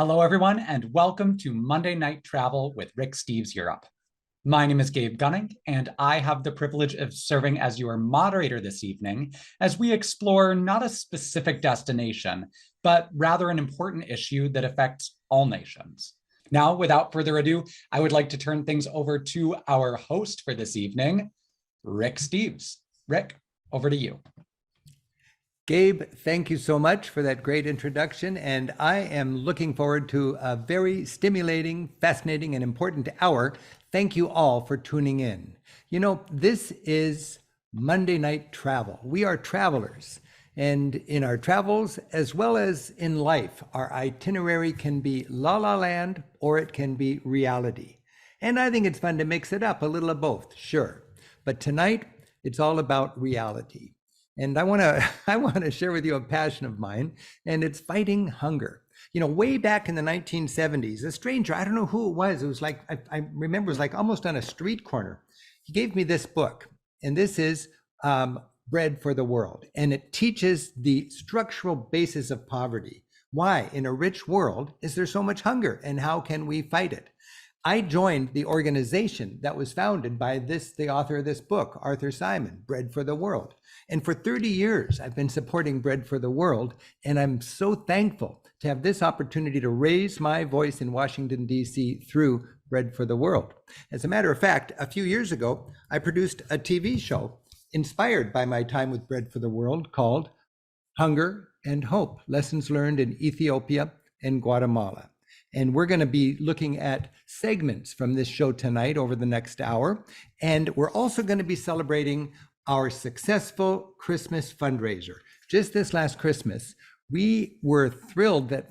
Hello, everyone, and welcome to Monday Night Travel with Rick Steves Europe. My name is Gabe Gunning, and I have the privilege of serving as your moderator this evening as we explore not a specific destination, but rather an important issue that affects all nations. Now, without further ado, I would like to turn things over to our host for this evening, Rick Steves. Rick, over to you. Gabe, thank you so much for that great introduction, and I am looking forward to a very stimulating, fascinating, and important hour. Thank you all for tuning in. You know, this is Monday Night Travel. We are travelers, and in our travels, as well as in life, our itinerary can be La La Land or it can be reality. And I think it's fun to mix it up, a little of both, sure. But tonight, it's all about reality. And I want to share with you a passion of mine, and it's fighting hunger. You know, way back in the 1970s, a stranger, I don't know who it was like, I remember it was like almost on a street corner. He gave me this book, and this is Bread for the World. And it teaches the structural basis of poverty. Why, in a rich world, is there so much hunger, and how can we fight it? I joined the organization that was founded by the author of this book, Arthur Simon, Bread for the World. And for 30 years, I've been supporting Bread for the World, and I'm so thankful to have this opportunity to raise my voice in Washington, D.C. through Bread for the World. As a matter of fact, a few years ago, I produced a TV show inspired by my time with Bread for the World called Hunger and Hope, Lessons Learned in Ethiopia and Guatemala. And we're going to be looking at segments from this show tonight over the next hour. And we're also going to be celebrating our successful Christmas fundraiser. Just this last Christmas, we were thrilled that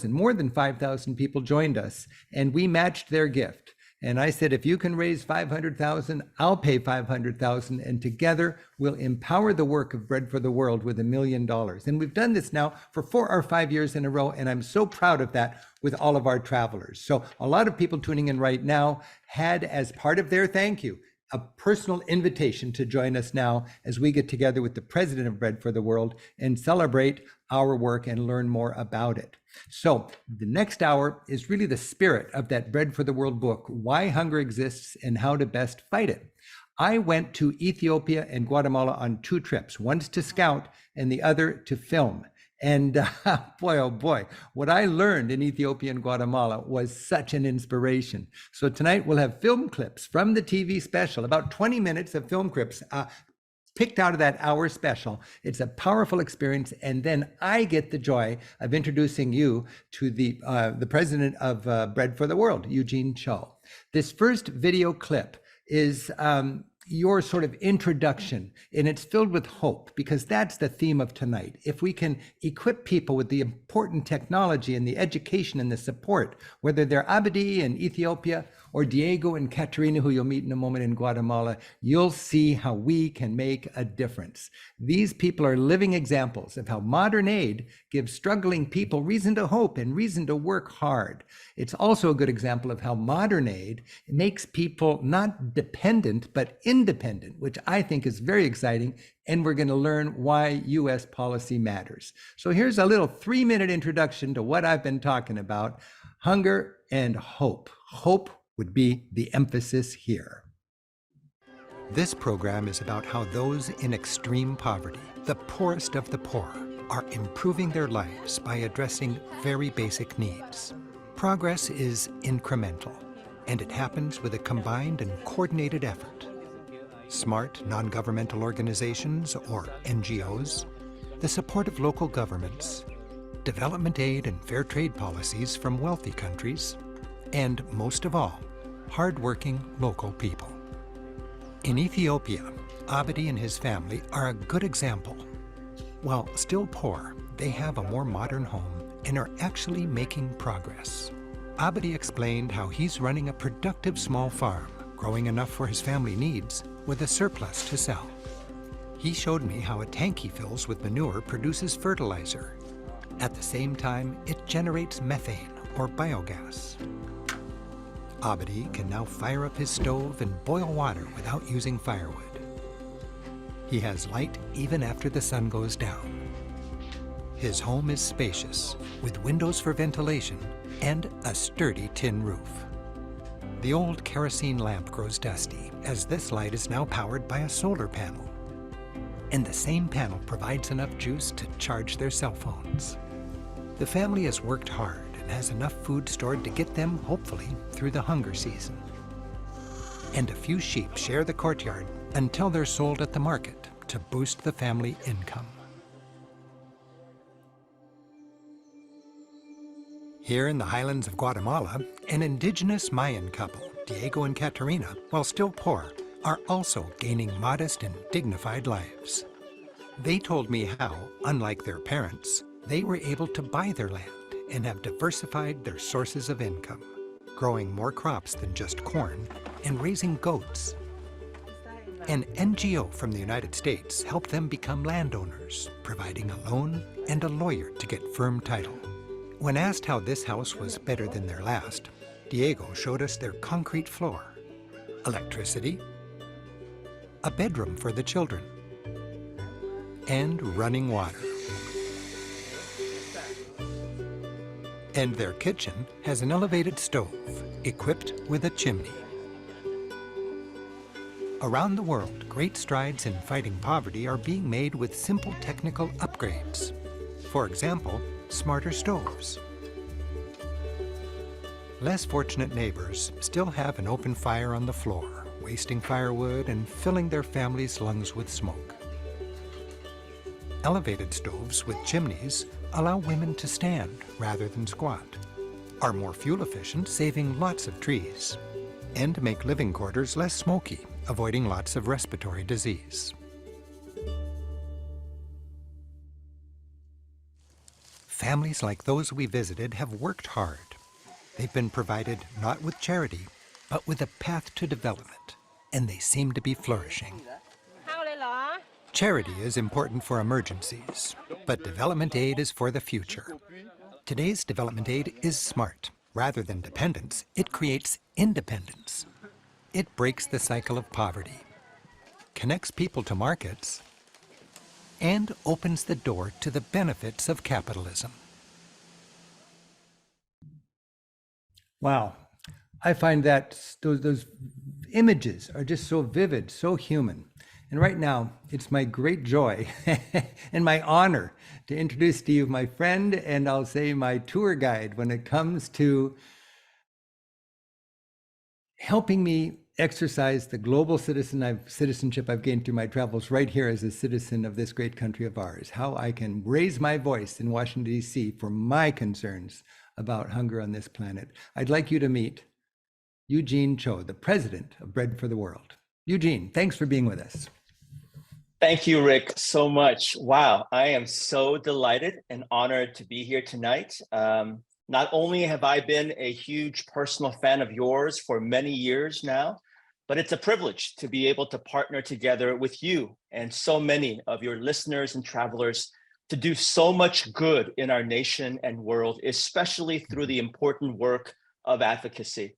more than 5,000 people joined us, and we matched their gift. And I said, if you can raise 500,000, I'll pay 500,000, and together we'll empower the work of Bread for the World with $1 million. And we've done this now for 4 or 5 years in a row, and I'm so proud of that with all of our travelers. So a lot of people tuning in right now had, as part of their thank you, a personal invitation to join us now as we get together with the president of Bread for the World and celebrate our work and learn more about it. So the next hour is really the spirit of that Bread for the World book, Why Hunger Exists and How to Best Fight It. I went to Ethiopia and Guatemala on 2 trips, once to scout and the other to film. And boy, oh boy, what I learned in Ethiopia and Guatemala was such an inspiration. So tonight we'll have film clips from the TV special, about 20 minutes of film clips picked out of that hour special. It's a powerful experience. And then I get the joy of introducing you to the president of Bread for the World, Eugene Cho. This first video clip is your sort of introduction, and it's filled with hope, because that's the theme of tonight. If we can equip people with the important technology and the education and the support, whether they're Abdi in Ethiopia or Diego and Katerina, who you'll meet in a moment in Guatemala, you'll see how we can make a difference. These people are living examples of how modern aid gives struggling people reason to hope and reason to work hard. It's also a good example of how modern aid makes people not dependent, but independent, which I think is very exciting. And we're going to learn why U.S. policy matters. So here's a little 3-minute introduction to what I've been talking about, hunger and hope. Hope would be the emphasis here. This program is about how those in extreme poverty, the poorest of the poor, are improving their lives by addressing very basic needs. Progress is incremental, and it happens with a combined and coordinated effort. Smart non-governmental organizations, or NGOs, the support of local governments, development aid and fair trade policies from wealthy countries, and most of all, hardworking local people. In Ethiopia, Abdi and his family are a good example. While still poor, they have a more modern home and are actually making progress. Abdi explained how he's running a productive small farm, growing enough for his family needs, with a surplus to sell. He showed me how a tank he fills with manure produces fertilizer. At the same time, it generates methane, or biogas. Abdi can now fire up his stove and boil water without using firewood. He has light even after the sun goes down. His home is spacious, with windows for ventilation and a sturdy tin roof. The old kerosene lamp grows dusty, as this light is now powered by a solar panel. And the same panel provides enough juice to charge their cell phones. The family has worked hard and has enough food stored to get them, hopefully, through the hunger season. And a few sheep share the courtyard until they're sold at the market to boost the family income. Here in the highlands of Guatemala, an indigenous Mayan couple, Diego and Caterina, while still poor, are also gaining modest and dignified lives. They told me how, unlike their parents, they were able to buy their land and have diversified their sources of income, growing more crops than just corn and raising goats. An NGO from the United States helped them become landowners, providing a loan and a lawyer to get firm title. When asked how this house was better than their last, Diego showed us their concrete floor, electricity, a bedroom for the children, and running water. And their kitchen has an elevated stove equipped with a chimney. Around the world, great strides in fighting poverty are being made with simple technical upgrades. For example, smarter stoves. Less fortunate neighbors still have an open fire on the floor, wasting firewood and filling their families' lungs with smoke. Elevated stoves with chimneys allow women to stand rather than squat, are more fuel efficient, saving lots of trees, and make living quarters less smoky, avoiding lots of respiratory disease. Families like those we visited have worked hard. They've been provided not with charity, but with a path to development, and they seem to be flourishing. Charity is important for emergencies, but development aid is for the future. Today's development aid is smart. Rather than dependence, it creates independence. It breaks the cycle of poverty, connects people to markets, and opens the door to the benefits of capitalism. Wow. I find that those images are just so vivid, so human. And right now, it's my great joy and my honor to introduce to you my friend, and I'll say my tour guide when it comes to helping me exercise the global citizenship I've gained through my travels right here as a citizen of this great country of ours, how I can raise my voice in Washington, D.C. for my concerns about hunger on this planet. I'd like you to meet Eugene Cho, the president of Bread for the World. Eugene, thanks for being with us. Thank you, Rick, so much. Wow, I am so delighted and honored to be here tonight. Not only have I been a huge personal fan of yours for many years now, but it's a privilege to be able to partner together with you and so many of your listeners and travelers to do so much good in our nation and world, especially through the important work of advocacy.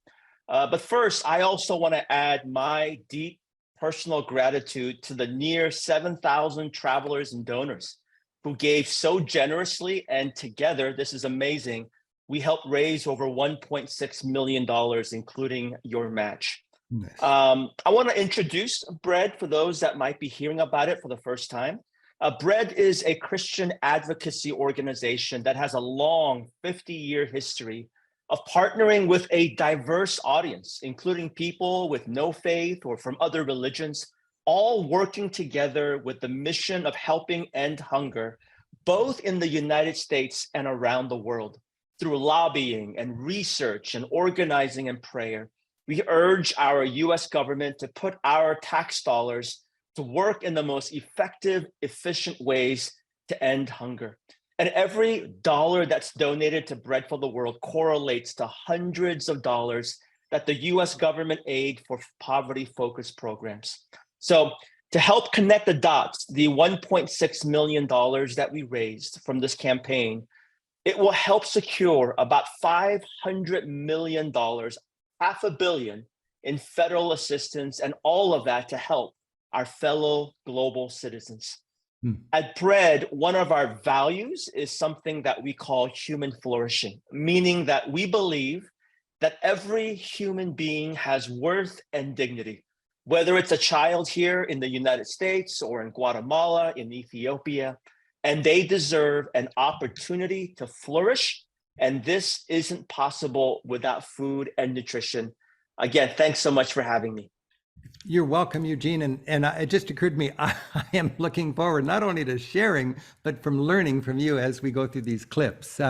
But first, I also want to add my deep personal gratitude to the near 7,000 travelers and donors who gave so generously, and together, this is amazing, we helped raise over $1.6 million, including your match. Nice. I want to introduce Bread for those that might be hearing about it for the first time. Bread is a Christian advocacy organization that has a long 50-year history of partnering with a diverse audience, including people with no faith or from other religions, all working together with the mission of helping end hunger, both in the United States and around the world. Through lobbying and research and organizing and prayer, we urge our US government to put our tax dollars to work in the most effective, efficient ways to end hunger. And every dollar that's donated to Bread for the World correlates to hundreds of dollars that the US government aid for poverty-focused programs. So to help connect the dots, the $1.6 million that we raised from this campaign, it will help secure about $500 million, $500 million in federal assistance, and all of that to help our fellow global citizens. At Bread, one of our values is something that we call human flourishing, meaning that we believe that every human being has worth and dignity, whether it's a child here in the United States or in Guatemala, in Ethiopia, and they deserve an opportunity to flourish. And this isn't possible without food and nutrition. Again, thanks so much for having me. You're welcome, Eugene. And it just occurred to me, I am looking forward not only to sharing, but from learning from you as we go through these clips.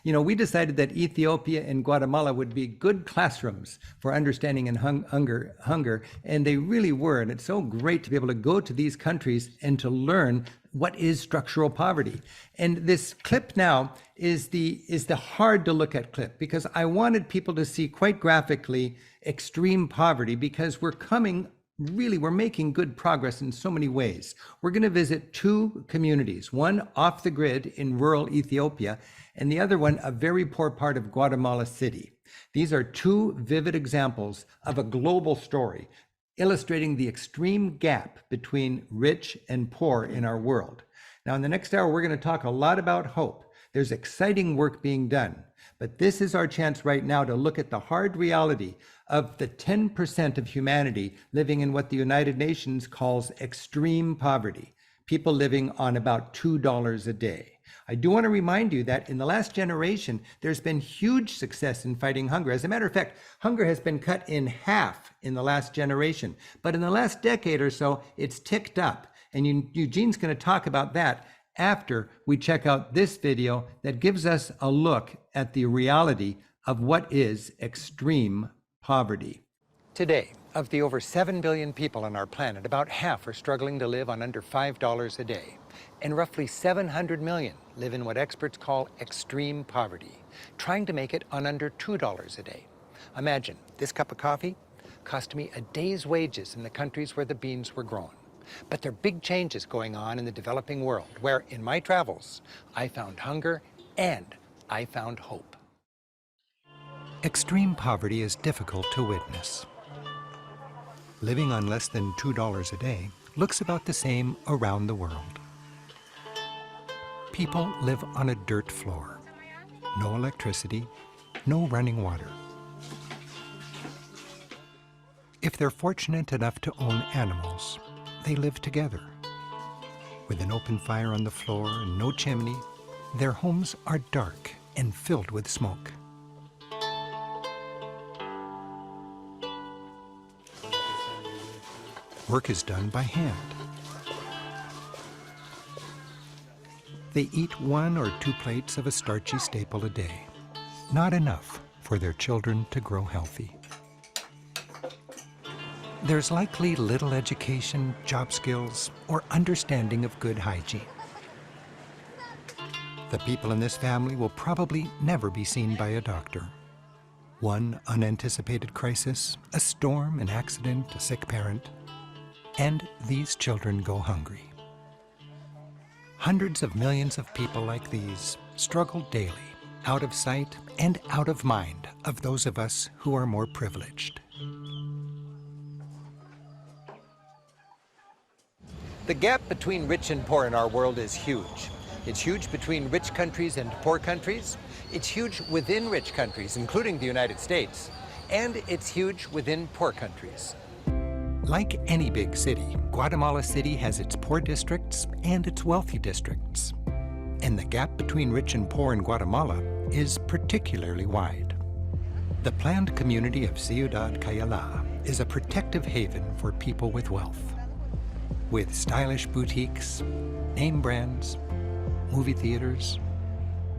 We decided that Ethiopia and Guatemala would be good classrooms for understanding and hunger, and they really were. And it's so great to be able to go to these countries and to learn what is structural poverty. And this clip now is the hard to look at clip, because I wanted people to see quite graphically extreme poverty, because we're making good progress in so many ways. We're going to visit two communities, one off the grid in rural Ethiopia, and the other one a very poor part of Guatemala City. These are two vivid examples of a global story illustrating the extreme gap between rich and poor in our world. Now, in the next hour, we're going to talk a lot about hope. There's exciting work being done, but this is our chance right now to look at the hard reality of the 10% of humanity living in what the United Nations calls extreme poverty, people living on about $2 a day. I do want to remind you that in the last generation, there's been huge success in fighting hunger. As a matter of fact, hunger has been cut in half in the last generation. But in the last decade or so, it's ticked up. And Eugene's going to talk about that after we check out this video that gives us a look at the reality of what is extreme poverty. Today, of the over 7 billion people on our planet, about half are struggling to live on under $5 a day. And roughly 700 million live in what experts call extreme poverty, trying to make it on under $2 a day. Imagine, this cup of coffee cost me a day's wages in the countries where the beans were grown. But there are big changes going on in the developing world, where in my travels, I found hunger and I found hope. Extreme poverty is difficult to witness. Living on less than $2 a day looks about the same around the world. People live on a dirt floor, no electricity, no running water. If they're fortunate enough to own animals, they live together. With an open fire on the floor and no chimney, their homes are dark and filled with smoke. Work is done by hand. They eat 1 or 2 plates of a starchy staple a day, not enough for their children to grow healthy. There's likely little education, job skills, or understanding of good hygiene. The people in this family will probably never be seen by a doctor. One unanticipated crisis, a storm, an accident, a sick parent, and these children go hungry. Hundreds of millions of people like these struggle daily, out of sight and out of mind of those of us who are more privileged. The gap between rich and poor in our world is huge. It's huge between rich countries and poor countries. It's huge within rich countries, including the United States. And it's huge within poor countries. Like any big city, Guatemala City has its poor districts and its wealthy districts. And the gap between rich and poor in Guatemala is particularly wide. The planned community of Ciudad Cayala is a protective haven for people with wealth. With stylish boutiques, name brands, movie theaters,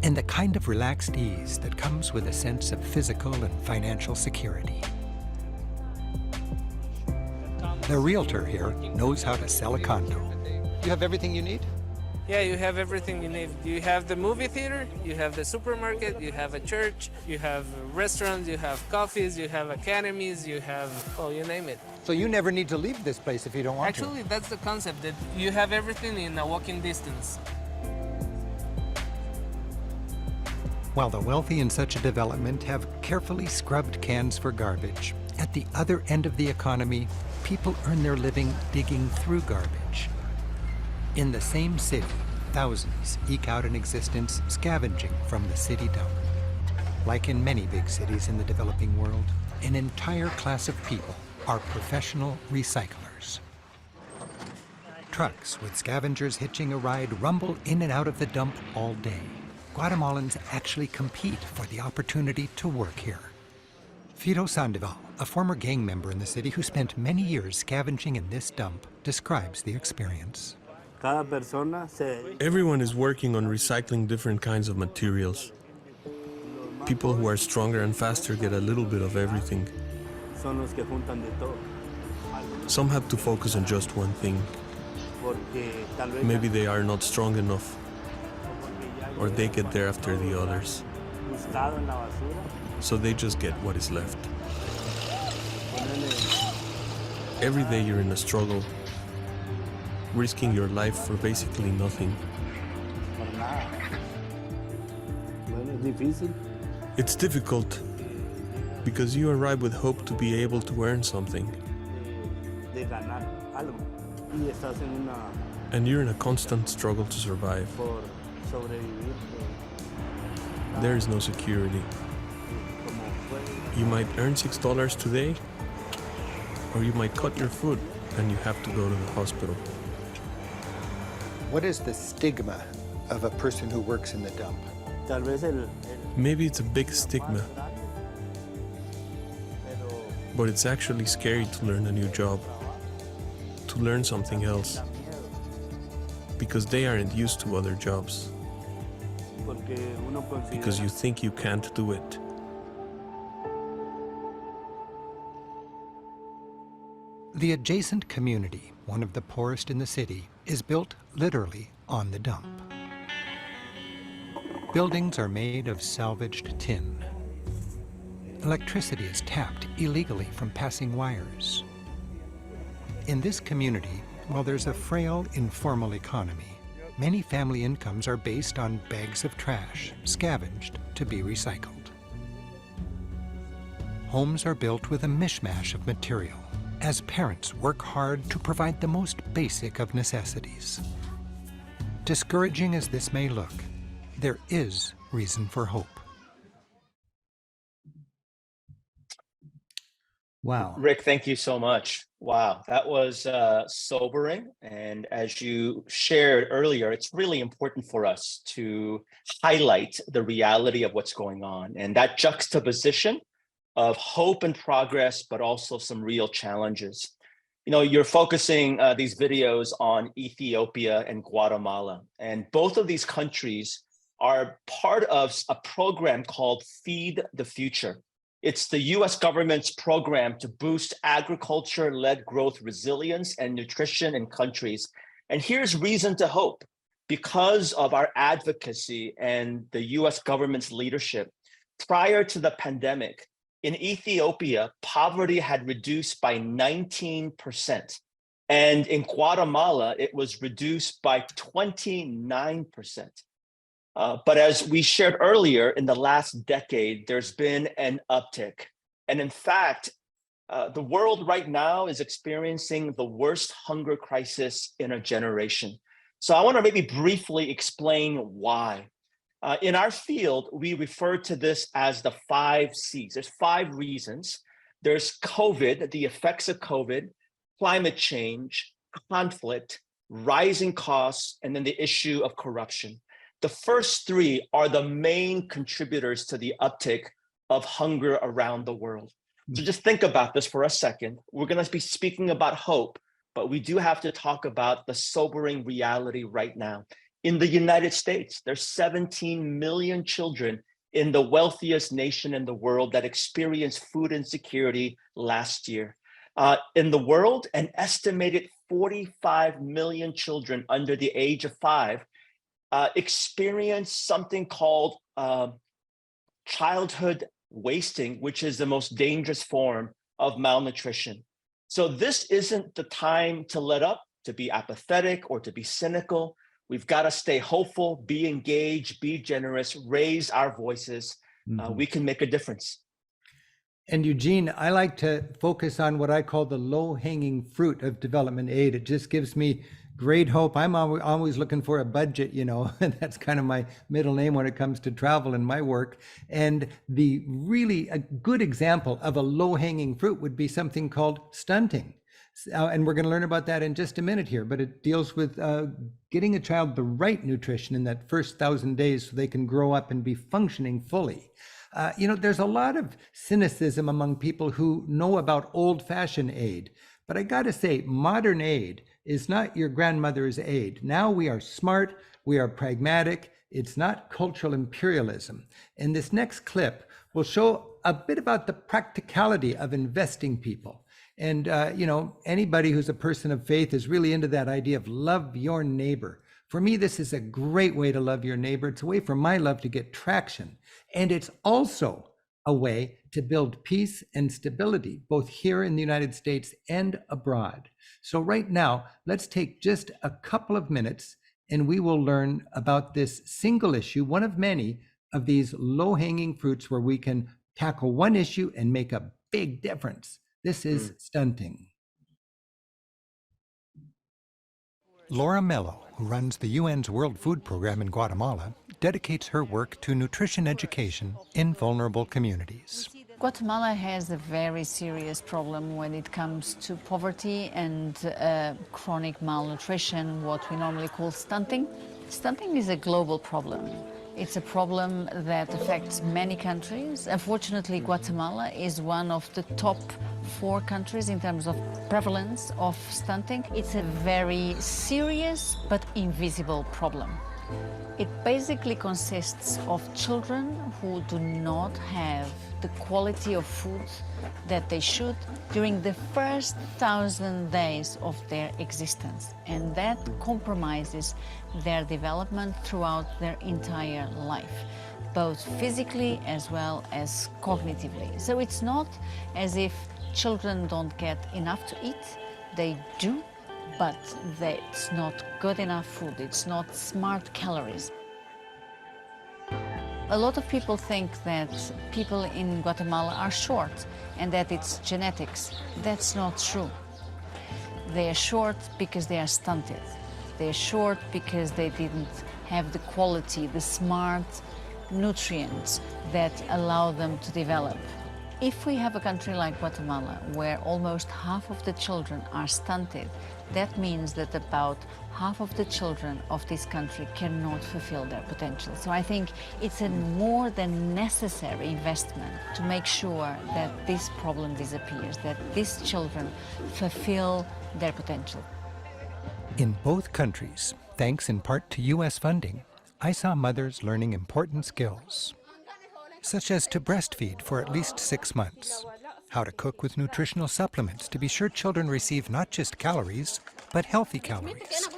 and the kind of relaxed ease that comes with a sense of physical and financial security. The realtor here knows how to sell a condo. You have everything you need? Yeah, you have everything you need. You have the movie theater, you have the supermarket, you have a church, you have restaurants, you have coffees, you have academies, you have, oh, you name it. So you never need to leave this place if you don't want to. Actually, that's the concept, that you have everything in a walking distance. While the wealthy in such a development have carefully scrubbed cans for garbage, at the other end of the economy, people earn their living digging through garbage. In the same city, thousands eke out an existence scavenging from the city dump. Like in many big cities in the developing world, an entire class of people are professional recyclers. Trucks with scavengers hitching a ride rumble in and out of the dump all day. Guatemalans actually compete for the opportunity to work here. Fido Sandoval, a former gang member in the city who spent many years scavenging in this dump, describes the experience. Everyone is working on recycling different kinds of materials. People who are stronger and faster get a little bit of everything. Some have to focus on just one thing. Maybe they are not strong enough, or they get there after the others. So they just get what is left. Every day you're in a struggle, risking your life for basically nothing. It's difficult because you arrive with hope to be able to earn something. And you're in a constant struggle to survive. There is no security. You might earn $6 today, or you might cut your foot and you have to go to the hospital. What is the stigma of a person who works in the dump? Maybe it's a big stigma, but it's actually scary to learn a new job, to learn something else, because they aren't used to other jobs, because you think you can't do it. The adjacent community, one of the poorest in the city, is built literally on the dump. Buildings are made of salvaged tin. Electricity is tapped illegally from passing wires. In this community, while there's a frail, informal economy, many family incomes are based on bags of trash scavenged to be recycled. Homes are built with a mishmash of material, as parents work hard to provide the most basic of necessities. Discouraging as this may look, there is reason for hope. Wow. Rick, thank you so much. Wow, that was sobering. And as you shared earlier, it's really important for us to highlight the reality of what's going on and that juxtaposition of hope and progress, but also some real challenges. You know, you're focusing these videos on Ethiopia and Guatemala, and both of these countries are part of a program called Feed the Future. It's the US government's program to boost agriculture-led growth, resilience, and nutrition in countries. And here's reason to hope. Because of our advocacy and the US government's leadership, prior to the pandemic, in Ethiopia, poverty had reduced by 19%. And in Guatemala, it was reduced by 29%. But as we shared earlier, in the last decade, there's been an uptick. And in fact, the world right now is experiencing the worst hunger crisis in a generation. So I want to maybe briefly explain why. In our field, we refer to this as the 5 C's. There's 5 reasons. There's COVID, the effects of COVID, climate change, conflict, rising costs, and then the issue of corruption. The first 3 are the main contributors to the uptick of hunger around the world. So just think about this for a second. We're going to be speaking about hope, but we do have to talk about the sobering reality right now. In the United States, there's 17 million children in the wealthiest nation in the world that experienced food insecurity last year. In the world, an estimated 45 million children under the age of 5 experience something called childhood wasting, which is the most dangerous form of malnutrition. So this isn't the time to let up, to be apathetic, or to be cynical. We've got to stay hopeful, be engaged, be generous, raise our voices. We can make a difference. And Eugene, I like to focus on what I call the low-hanging fruit of development aid. It just gives me Great Hope. I'm always looking for a budget, and that's kind of my middle name when it comes to travel and my work. And the really a good example of a low-hanging fruit would be something called stunting. And we're going to learn about that in just a minute here, but it deals with getting a child the right nutrition in that first 1,000 days so they can grow up and be functioning fully. There's a lot of cynicism among people who know about old-fashioned aid, but I got to say, modern aid is not your grandmother's aid. Now we are smart, we are pragmatic, it's not cultural imperialism. And this next clip will show a bit about the practicality of investing people. And, anybody who's a person of faith is really into that idea of love your neighbor. For me, this is a great way to love your neighbor. It's a way for my love to get traction. And it's also a way to build peace and stability, both here in the United States and abroad. So right now, let's take just a couple of minutes and we will learn about this single issue, one of many of these low-hanging fruits where we can tackle one issue and make a big difference. This is stunting. Laura Mello, who runs the UN's World Food Program in Guatemala, dedicates her work to nutrition education in vulnerable communities. Guatemala has a very serious problem when it comes to poverty and chronic malnutrition, what we normally call stunting. Stunting is a global problem. It's a problem that affects many countries. Unfortunately, Guatemala is one of the top 4 countries in terms of prevalence of stunting. It's a very serious but invisible problem. It basically consists of children who do not have the quality of food that they should during the first 1,000 days of their existence. And that compromises their development throughout their entire life, both physically as well as cognitively. So it's not as if children don't get enough to eat. They do, but it's not good enough food. It's not smart calories. A lot of people think that people in Guatemala are short and that it's genetics. That's not true. They are short because they are stunted. They are short because they didn't have the quality, the smart nutrients that allow them to develop. If we have a country like Guatemala where almost half of the children are stunted, that means that about half of the children of this country cannot fulfill their potential. So I think it's a more than necessary investment to make sure that this problem disappears, that these children fulfill their potential. In both countries, thanks in part to U.S. funding, I saw mothers learning important skills, such as to breastfeed for at least 6 months, how to cook with nutritional supplements to be sure children receive not just calories, but healthy calories,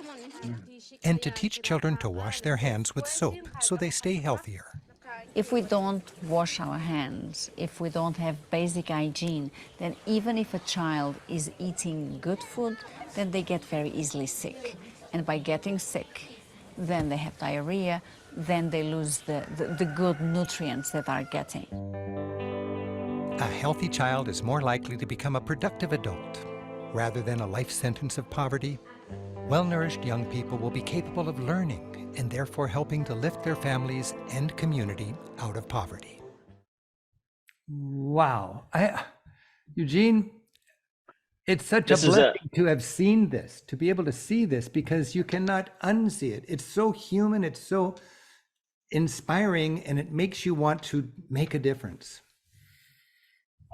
and to teach children to wash their hands with soap so they stay healthier. If we don't wash our hands, if we don't have basic hygiene, then even if a child is eating good food, then they get very easily sick. And by getting sick, then they have diarrhea, then they lose the good nutrients that are getting. A healthy child is more likely to become a productive adult. Rather than a life sentence of poverty, well-nourished young people will be capable of learning and therefore helping to lift their families and community out of poverty. Wow. Eugene, it's such a blessing to have seen this, to be able to see this, because you cannot unsee it. It's so human, it's so inspiring, and it makes you want to make a difference.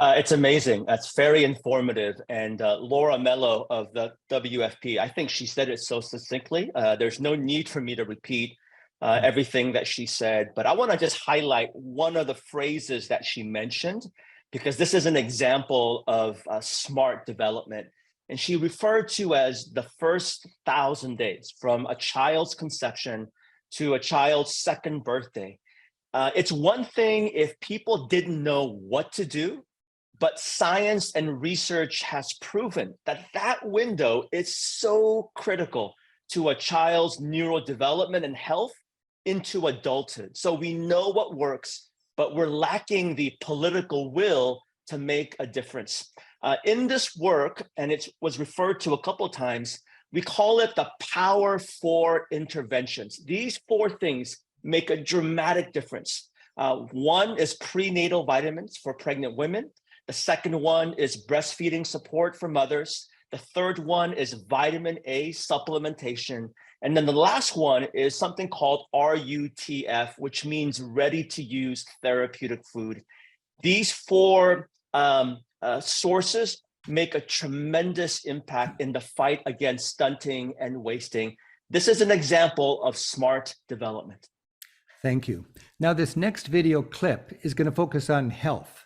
It's amazing. That's very informative. And Laura Mello of the WFP, I think she said it so succinctly. There's no need for me to repeat everything that she said, but I want to just highlight one of the phrases that she mentioned, because this is an example of smart development. And she referred to as the first 1,000 days from a child's conception to a child's second birthday. It's one thing if people didn't know what to do, but science and research has proven that that window is so critical to a child's neurodevelopment and health into adulthood. So we know what works, but we're lacking the political will to make a difference. In this work, and it was referred to a couple of times, We call it the Power 4 interventions. These 4 things make a dramatic difference. One is prenatal vitamins for pregnant women. The second one is breastfeeding support for mothers. The third one is vitamin A supplementation. And then the last one is something called RUTF, which means ready to use therapeutic food. These 4 sources make a tremendous impact in the fight against stunting and wasting. This is an example of smart development. Thank you. Now, this next video clip is going to focus on health.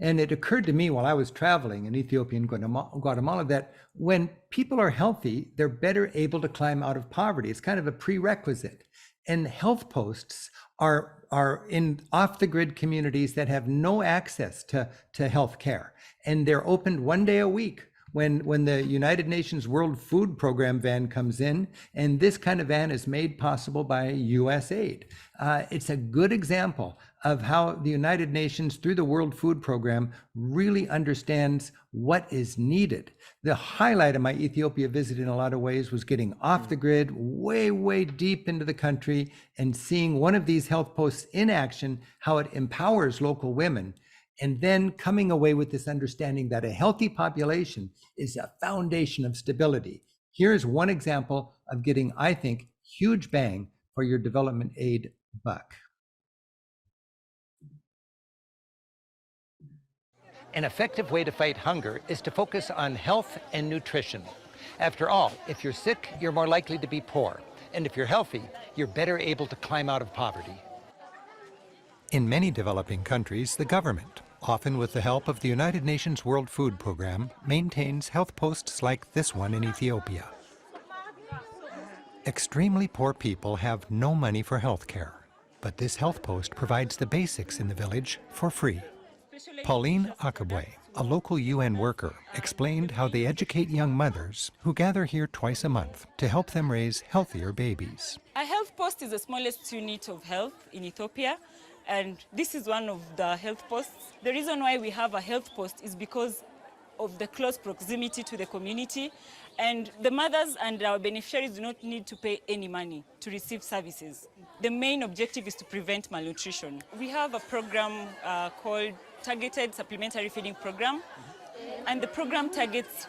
And it occurred to me while I was traveling in Ethiopia and Guatemala that when people are healthy, they're better able to climb out of poverty. It's kind of a prerequisite. And health posts are in off-the-grid communities that have no access to health care. And they're opened one day a week when the United Nations World Food Program van comes in, and this kind of van is made possible by US aid. It's a good example of how the United Nations, through the World Food Program, really understands what is needed. The highlight of my Ethiopia visit in a lot of ways was getting off the grid, way deep into the country, and seeing one of these health posts in action, how it empowers local women. And then coming away with this understanding that a healthy population is a foundation of stability. Here's one example of getting, I think, huge bang for your development aid buck. An effective way to fight hunger is to focus on health and nutrition. After all, if you're sick, you're more likely to be poor. And if you're healthy, you're better able to climb out of poverty. In many developing countries, the government, often with the help of the United Nations World Food Program, maintains health posts like this one in Ethiopia. Extremely poor people have no money for health care, but this health post provides the basics in the village for free. Pauline Akabwe, a local UN worker, explained how they educate young mothers who gather here twice a month to help them raise healthier babies. A health post is the smallest unit of health in Ethiopia, and this is one of the health posts. The reason why we have a health post is because of the close proximity to the community, and the mothers and our beneficiaries do not need to pay any money to receive services. The main objective is to prevent malnutrition. We have a program called Targeted Supplementary Feeding Program, and the program targets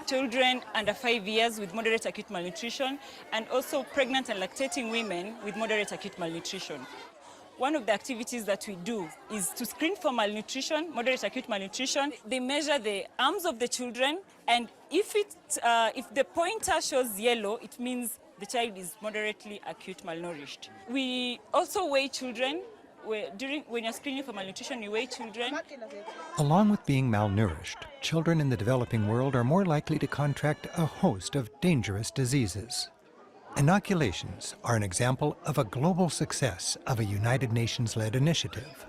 children under 5 years with moderate acute malnutrition, and also pregnant and lactating women with moderate acute malnutrition. One of the activities that we do is to screen for malnutrition, moderate acute malnutrition. They measure the arms of the children, and if the pointer shows yellow, it means the child is moderately acute malnourished. We also weigh children. When you're screening for malnutrition, you weigh children. Along with being malnourished, children in the developing world are more likely to contract a host of dangerous diseases. Inoculations are an example of a global success of a United Nations-led initiative.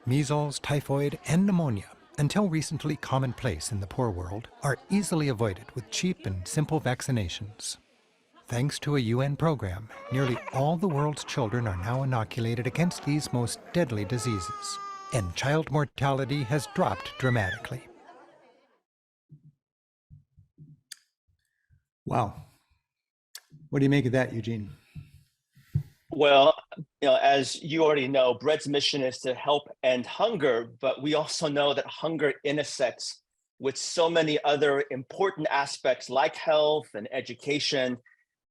Measles, typhoid, and pneumonia, until recently commonplace in the poor world, are easily avoided with cheap and simple vaccinations. Thanks to a UN program, nearly all the world's children are now inoculated against these most deadly diseases, and child mortality has dropped dramatically. Wow. What do you make of that, Eugene? Well, as you already know, Bread's mission is to help end hunger, but we also know that hunger intersects with so many other important aspects like health and education.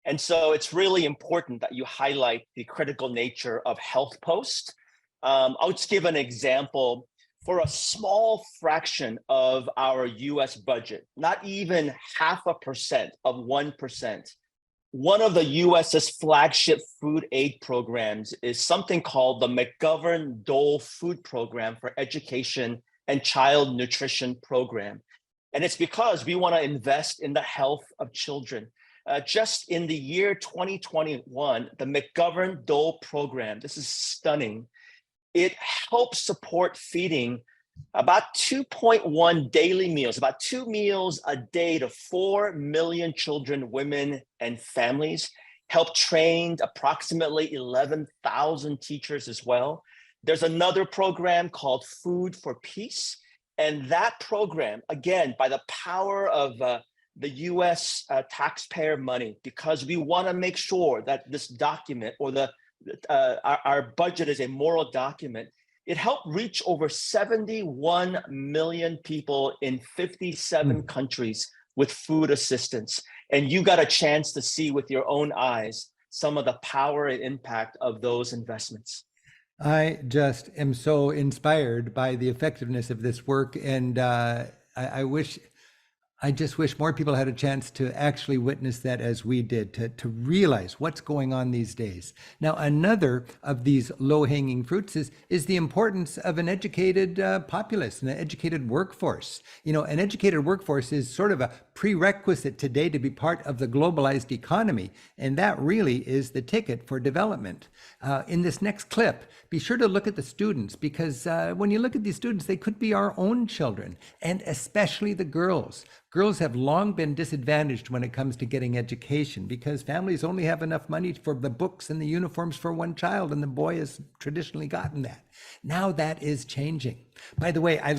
And so it's really important that you highlight the critical nature of health posts. I'll just give an example. For a small fraction of our US budget, not even 0.5% of 1%, one of the US's flagship food aid programs is something called the McGovern-Dole Food Program for Education and Child Nutrition Program. And it's because we want to invest in the health of children. Just in the year 2021, the McGovern-Dole program, this is stunning, it helps support feeding about 2.1 daily meals, about 2 meals a day to 4 million children, women, and families, help train approximately 11,000 teachers as well. There's another program called Food for Peace. And that program, again, by the power of the US taxpayer money, because we want to make sure that this document or our budget is a moral document. It helped reach over 71 million people in 57 countries with food assistance. And you got a chance to see with your own eyes some of the power and impact of those investments. I just am so inspired by the effectiveness of this work, and I just wish more people had a chance to actually witness that as we did, to realize what's going on these days. Now, another of these low-hanging fruits is the importance of an educated populace, an educated workforce. You know, an educated workforce is sort of a prerequisite today to be part of the globalized economy, and that really is the ticket for development. In this next clip, be sure to look at the students, because when you look at these students, they could be our own children, and especially the girls. Girls have long been disadvantaged when it comes to getting education because families only have enough money for the books and the uniforms for one child, and the boy has traditionally gotten that. Now that is changing. By the way, I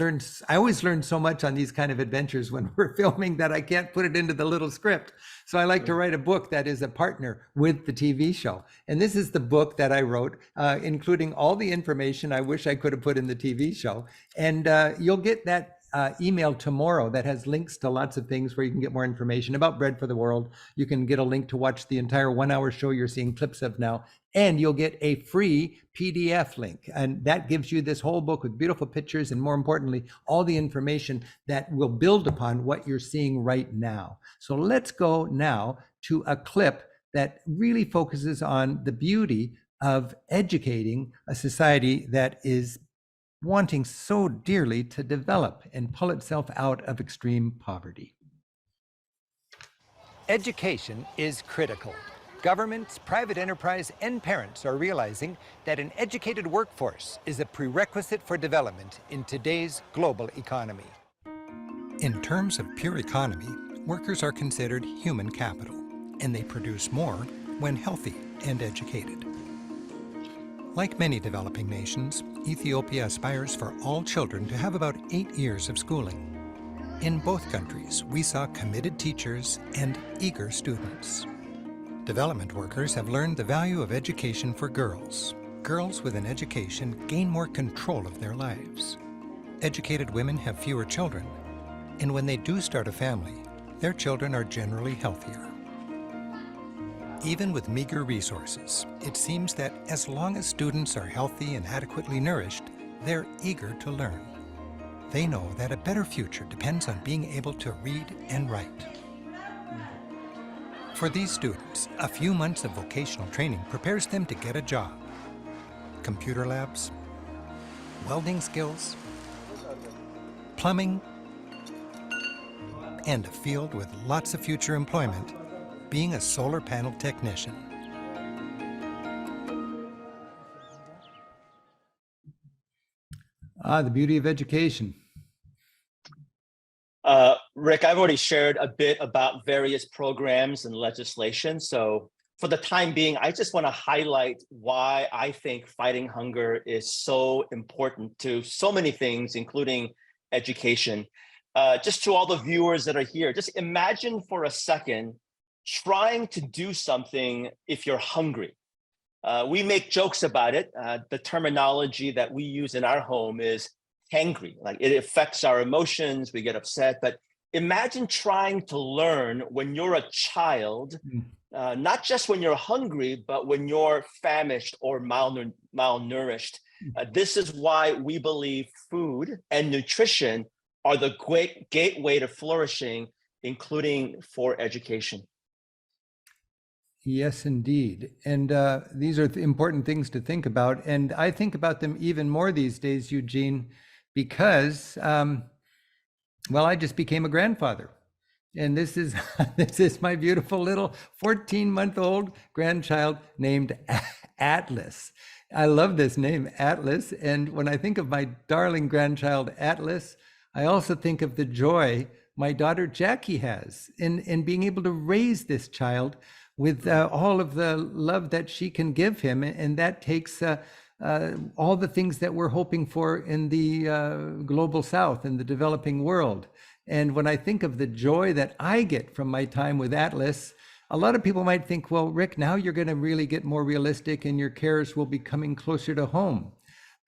always learn so much on these kind of adventures when we're filming that I can't put it into the little script. So I like to write a book that is a partner with the TV show. And this is the book that I wrote, including all the information I wish I could have put in the TV show. And you'll get that email tomorrow that has links to lots of things where you can get more information about Bread for the World. You can get a link to watch the entire 1-hour show you're seeing clips of now, and you'll get a free PDF link. And that gives you this whole book with beautiful pictures and, more importantly, all the information that will build upon what you're seeing right now. So let's go now to a clip that really focuses on the beauty of educating a society that is wanting so dearly to develop and pull itself out of extreme poverty. Education is critical. Governments, private enterprise, and parents are realizing that an educated workforce is a prerequisite for development in today's global economy. In terms of pure economy, workers are considered human capital, and they produce more when healthy and educated. Like many developing nations, Ethiopia aspires for all children to have about 8 years of schooling. In both countries, we saw committed teachers and eager students. Development workers have learned the value of education for girls. Girls with an education gain more control of their lives. Educated women have fewer children, and when they do start a family, their children are generally healthier. Even with meager resources, it seems that as long as students are healthy and adequately nourished, they're eager to learn. They know that a better future depends on being able to read and write. For these students, a few months of vocational training prepares them to get a job. Computer labs, welding skills, plumbing, and a field with lots of future employment, being a solar panel technician. The beauty of education. Rick, I've already shared a bit about various programs and legislation. So for the time being, I just want to highlight why I think fighting hunger is so important to so many things, including education. Just to all the viewers that are here, just imagine for a second trying to do something if you're hungry. We make jokes about it. The terminology that we use in our home is hangry, like it affects our emotions, we get upset. But imagine trying to learn when you're a child, not just when you're hungry, but when you're famished or malnourished. This is why we believe food and nutrition are the great gateway to flourishing, including for education. Yes, indeed. And these are important things to think about. And I think about them even more these days, Eugene, because, well, I just became a grandfather. And this is this is my beautiful little 14-month-old grandchild named Atlas. I love this name, Atlas. And when I think of my darling grandchild, Atlas, I also think of the joy my daughter Jackie has in being able to raise this child with all of the love that she can give him. And that takes all the things that we're hoping for in the global South, in the developing world. And when I think of the joy that I get from my time with Atlas, a lot of people might think, well, Rick, now you're going to really get more realistic and your cares will be coming closer to home.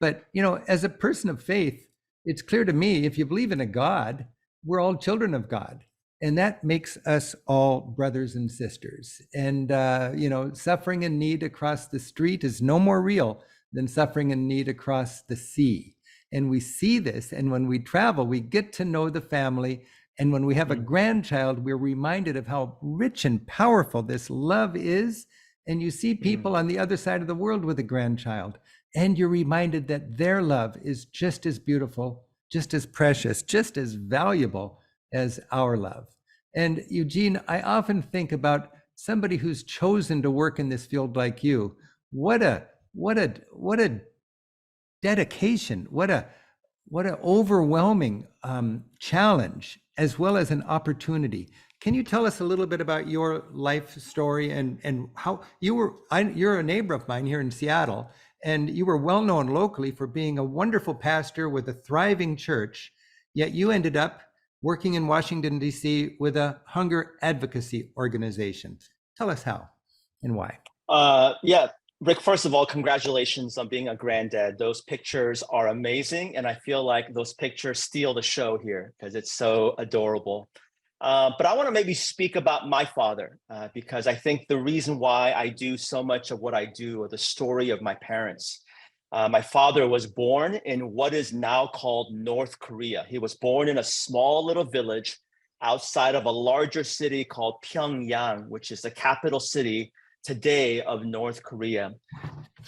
But, as a person of faith, it's clear to me, if you believe in a God, we're all children of God. And that makes us all brothers and sisters. And, suffering and need across the street is no more real than suffering and need across the sea. And we see this. And when we travel, we get to know the family. And when we have a grandchild, we're reminded of how rich and powerful this love is. And you see people on the other side of the world with a grandchild, and you're reminded that their love is just as beautiful, just as precious, just as valuable as our love. And Eugene, I often think about somebody who's chosen to work in this field like you. What a dedication, what an overwhelming challenge, as well as an opportunity. Can you tell us a little bit about your life story and how you're a neighbor of mine here in Seattle, and you were well known locally for being a wonderful pastor with a thriving church, yet you ended up working in Washington, D.C. with a hunger advocacy organization. Tell us how and why. Yeah, Rick, first of all, congratulations on being a granddad. Those pictures are amazing. And I feel like those pictures steal the show here because it's so adorable. But I want to maybe speak about my father, because I think the reason why I do so much of what I do, or the story of my parents. My father was born in what is now called North Korea. He was born in a small little village outside of a larger city called Pyongyang, which is the capital city today of North Korea.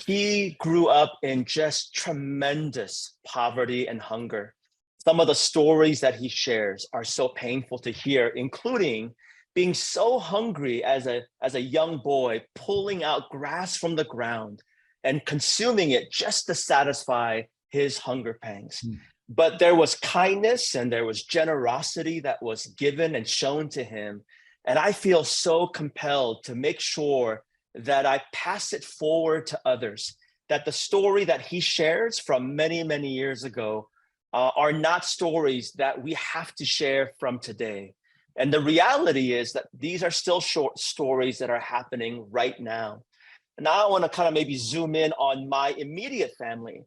He grew up in just tremendous poverty and hunger. Some of the stories that he shares are so painful to hear, including being so hungry as a young boy, pulling out grass from the ground and consuming it just to satisfy his hunger pangs. But there was kindness and there was generosity that was given and shown to him. And I feel so compelled to make sure that I pass it forward to others, that the story that he shares from many, many years ago are not stories that we have to share from today. And the reality is that these are still short stories that are happening right now. Now I want to kind of maybe zoom in on my immediate family.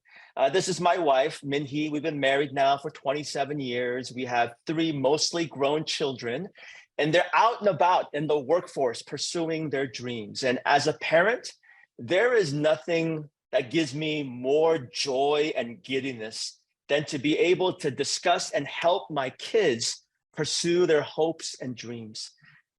This is my wife, Minhee. We've been married now for 27 years. We have 3 mostly grown children, and they're out and about in the workforce pursuing their dreams. And as a parent, there is nothing that gives me more joy and giddiness than to be able to discuss and help my kids pursue their hopes and dreams.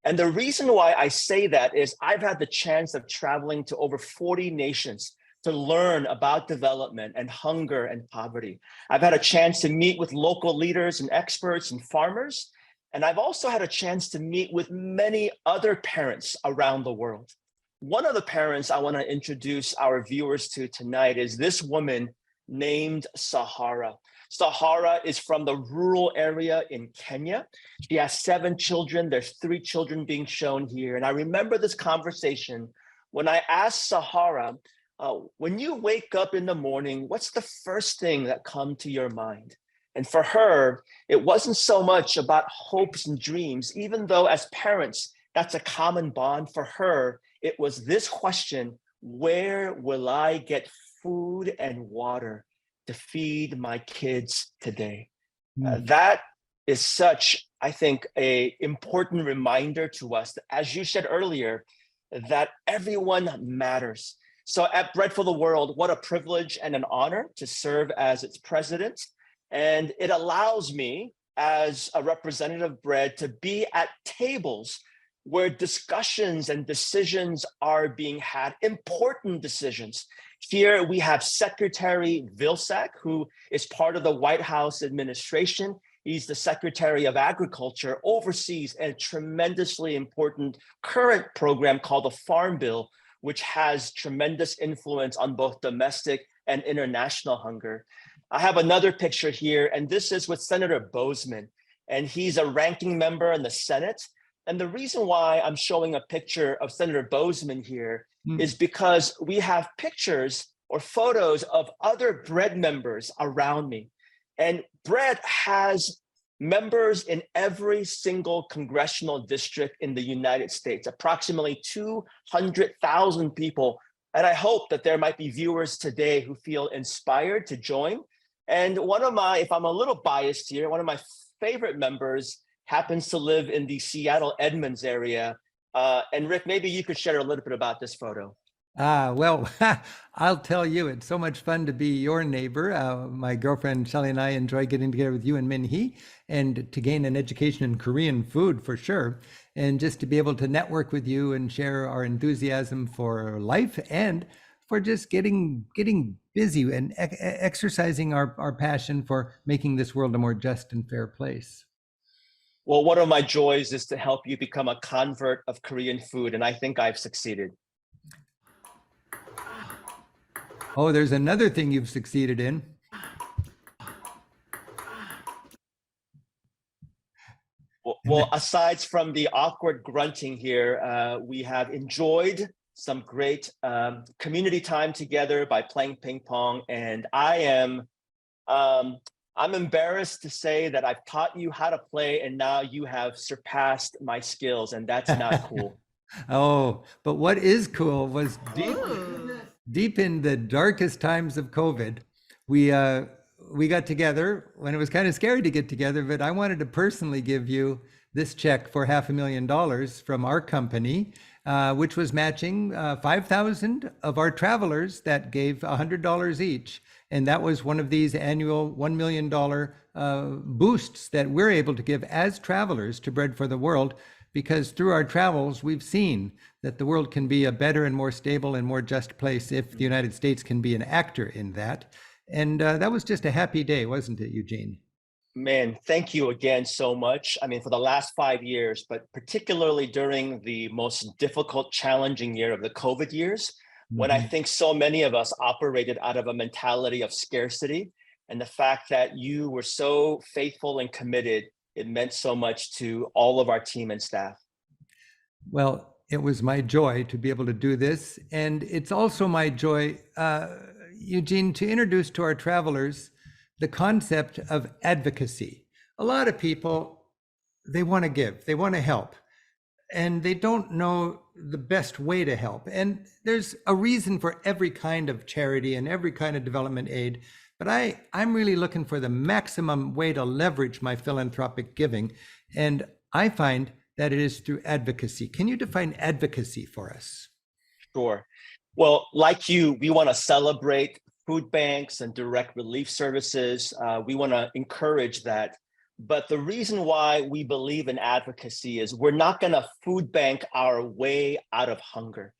And the reason why I say that is I've had the chance of traveling to over 40 nations to learn about development and hunger and poverty. I've had a chance to meet with local leaders and experts and farmers. And I've also had a chance to meet with many other parents around the world. One of the parents I want to introduce our viewers to tonight is this woman named Sahara. Sahara is from the rural area in Kenya. She has 7 children. There's 3 children being shown here. And I remember this conversation when I asked Sahara, when you wake up in the morning, what's the first thing that comes to your mind? And for her, it wasn't so much about hopes and dreams, even though as parents, that's a common bond. For her, it was this question: where will I get food and water to feed my kids today? That is such, I think, an important reminder to us, that, as you said earlier, that everyone matters. So at Bread for the World, what a privilege and an honor to serve as its president. And it allows me, as a representative of Bread, to be at tables where discussions and decisions are being had, important decisions. Here we have Secretary Vilsack, who is part of the White House administration. He's the Secretary of Agriculture, oversees a tremendously important current program called the Farm Bill, which has tremendous influence on both domestic and international hunger. I have another picture here, and this is with Senator Boozman, and he's a ranking member in the Senate. And the reason why I'm showing a picture of Senator Boozman here is because we have pictures or photos of other Bread members around me. And Bread has members in every single congressional district in the United States, approximately 200,000 people. And I hope that there might be viewers today who feel inspired to join. And one of my, if I'm a little biased here, one of my favorite members happens to live in the Seattle Edmonds area. And Rick, maybe you could share a little bit about this photo. Well, I'll tell you, it's so much fun to be your neighbor. My girlfriend Shelly and I enjoy getting together with you and Min Hee, and to gain an education in Korean food for sure. And just to be able to network with you and share our enthusiasm for life and for just getting busy and exercising our passion for making this world a more just and fair place. Well, one of my joys is to help you become a convert of Korean food, and I think I've succeeded. Oh, there's another thing you've succeeded in. Well, aside from the awkward grunting here, we have enjoyed some great community time together by playing ping pong, and I'm embarrassed to say that I've taught you how to play, and now you have surpassed my skills, and that's not cool. Oh, but what is cool was deep in the darkest times of COVID, we got together when it was kind of scary to get together, but I wanted to personally give you this check for $500,000 from our company, which was matching 5,000 of our travelers that gave $100 each. And that was one of these annual $1 million boosts that we're able to give as travelers to Bread for the World, because through our travels, we've seen that the world can be a better and more stable and more just place if the United States can be an actor in that. And that was just a happy day, wasn't it, Eugene? Man, thank you again so much. I mean, for the last 5 years, but particularly during the most difficult, challenging year of the COVID years, when I think so many of us operated out of a mentality of scarcity, and the fact that you were so faithful and committed, it meant so much to all of our team and staff. Well, it was my joy to be able to do this. And it's also my joy, Eugene, to introduce to our travelers the concept of advocacy. A lot of people, they want to give, they want to help, and they don't know the best way to help. And there's a reason for every kind of charity and every kind of development aid. But I'm really looking for the maximum way to leverage my philanthropic giving. And I find that it is through advocacy. Can you define advocacy for us? Sure. Well, like you, we want to celebrate food banks and direct relief services. We want to encourage that. But the reason why we believe in advocacy is we're not going to food bank our way out of hunger.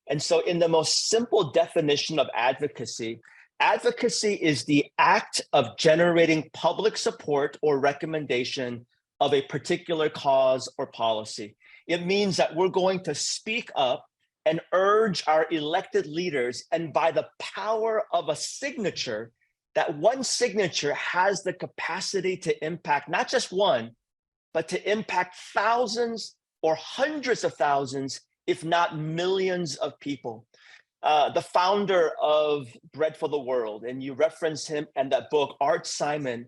And so in the most simple definition of advocacy, advocacy is the act of generating public support or recommendation of a particular cause or policy. It means that we're going to speak up and urge our elected leaders, and by the power of a signature, that one signature has the capacity to impact not just one, but to impact thousands or hundreds of thousands, if not millions of people. The founder of Bread for the World, and you reference him and that book, Art Simon,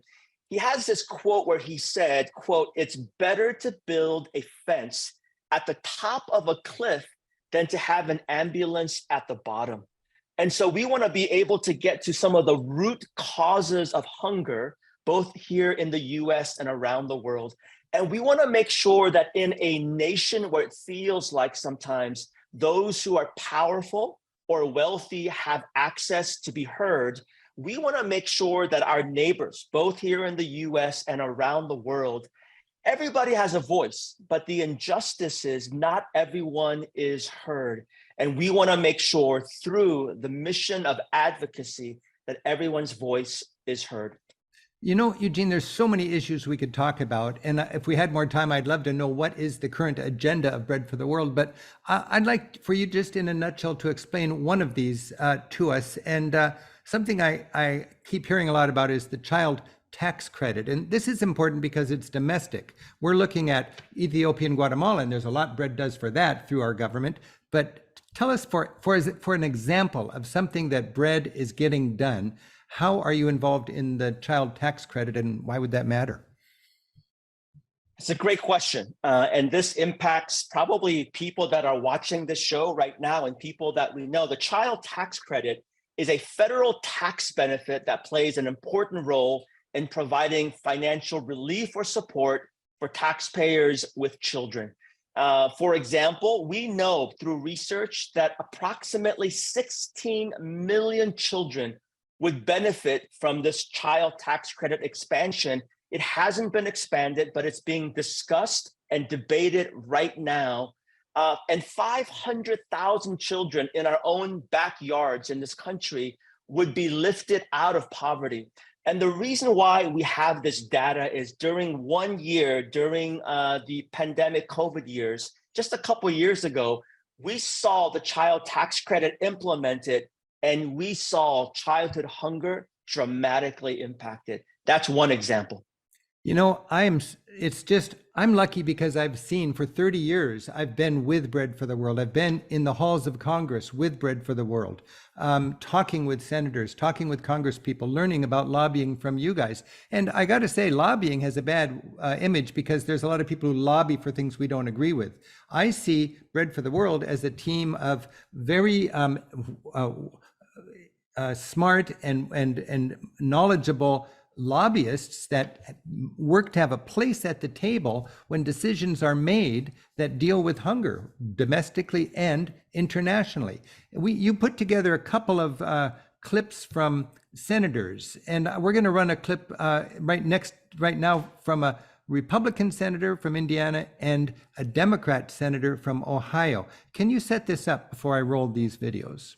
he has this quote where he said, quote, "It's better to build a fence at the top of a cliff than to have an ambulance at the bottom." And so we want to be able to get to some of the root causes of hunger, both here in the US and around the world. And we want to make sure that in a nation where it feels like sometimes those who are powerful or wealthy have access to be heard, we want to make sure that our neighbors, both here in the US and around the world, everybody has a voice, but the injustice is not everyone is heard. And we want to make sure through the mission of advocacy that everyone's voice is heard. You know, Eugene, there's so many issues we could talk about. And if we had more time, I'd love to know what is the current agenda of Bread for the World. But I'd like for you just in a nutshell to explain one of these to us. And something I keep hearing a lot about is the child tax credit. And this is important because it's domestic. We're looking at Ethiopia and Guatemala, and there's a lot Bread does for that through our government. But tell us for an example of something that Bread is getting done. How are you involved in the child tax credit, and why would that matter? It's a great question. And this impacts probably people that are watching this show right now and people that we know. The child tax credit is a federal tax benefit that plays an important role in providing financial relief or support for taxpayers with children. For example, we know through research that approximately 16 million children would benefit from this child tax credit expansion. It hasn't been expanded, but it's being discussed and debated right now. And 500,000 children in our own backyards in this country would be lifted out of poverty. And the reason why we have this data is during 1 year, during the pandemic COVID years, just a couple of years ago, we saw the child tax credit implemented and we saw childhood hunger dramatically impacted. That's one example. You know, I'm lucky because I've seen for 30 years, I've been with Bread for the World. I've been in the halls of Congress with Bread for the World, talking with senators, talking with Congress people, learning about lobbying from you guys. And I got to say, lobbying has a bad image because there's a lot of people who lobby for things we don't agree with. I see Bread for the World as a team of very smart and knowledgeable lobbyists that work to have a place at the table when decisions are made that deal with hunger domestically and internationally. You put together a couple of clips from senators, and we're going to run a clip right now from a Republican senator from Indiana and a Democrat senator from Ohio. Can you set this up before I roll these videos?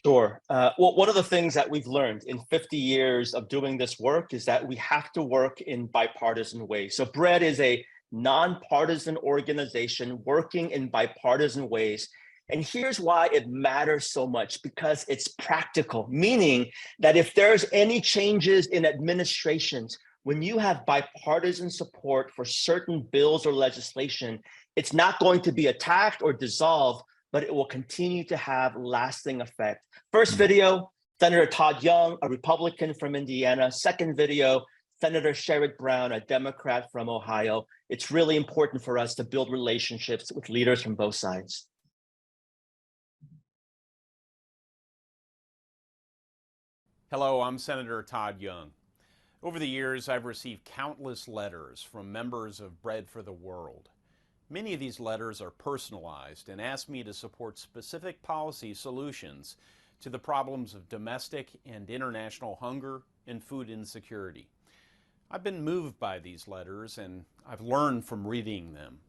Sure. Well, one of the things that we've learned in 50 years of doing this work is that we have to work in bipartisan ways. So BREAD is a nonpartisan organization working in bipartisan ways. And here's why it matters so much, because it's practical, meaning that if there's any changes in administrations, when you have bipartisan support for certain bills or legislation, it's not going to be attacked or dissolved, but it will continue to have lasting effect. First video, Senator Todd Young, a Republican from Indiana. Second video, Senator Sherrod Brown, a Democrat from Ohio. It's really important for us to build relationships with leaders from both sides. Hello, I'm Senator Todd Young. Over the years, I've received countless letters from members of Bread for the World. Many of these letters are personalized and ask me to support specific policy solutions to the problems of domestic and international hunger and food insecurity. I've been moved by these letters and I've learned from reading them.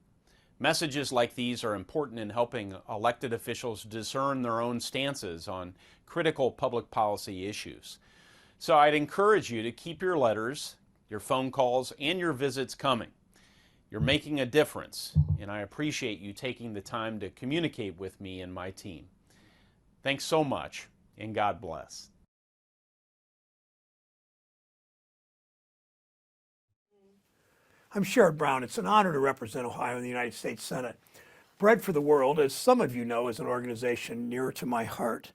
Messages like these are important in helping elected officials discern their own stances on critical public policy issues. So I'd encourage you to keep your letters, your phone calls, and your visits coming. You're making a difference, and I appreciate you taking the time to communicate with me and my team. Thanks so much, and God bless. I'm Sherrod Brown. It's an honor to represent Ohio in the United States Senate. Bread for the World, as some of you know, is an organization near to my heart.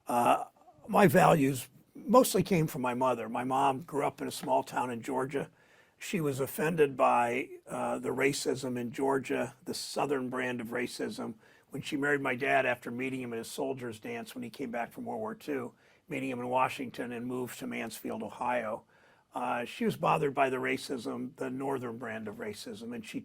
My values mostly came from my mother. My mom grew up in a small town in Georgia. She was offended by the racism in Georgia, the Southern brand of racism, when she married my dad after meeting him at his soldier's dance when he came back from World War II, meeting him in Washington and moved to Mansfield, Ohio. She was bothered by the racism, the Northern brand of racism, and she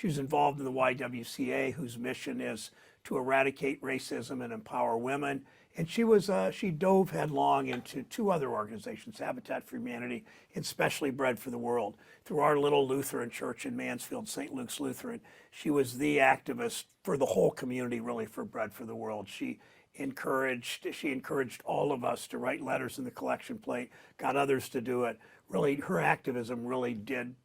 was involved in the YWCA, whose mission is to eradicate racism and empower women. And she dove headlong into two other organizations, Habitat for Humanity and Specially Bread for the World. Through our little Lutheran church in Mansfield, St. Luke's Lutheran, she was the activist for the whole community, really, for Bread for the World. She encouraged all of us to write letters in the collection plate, got others to do it. Really, her activism really did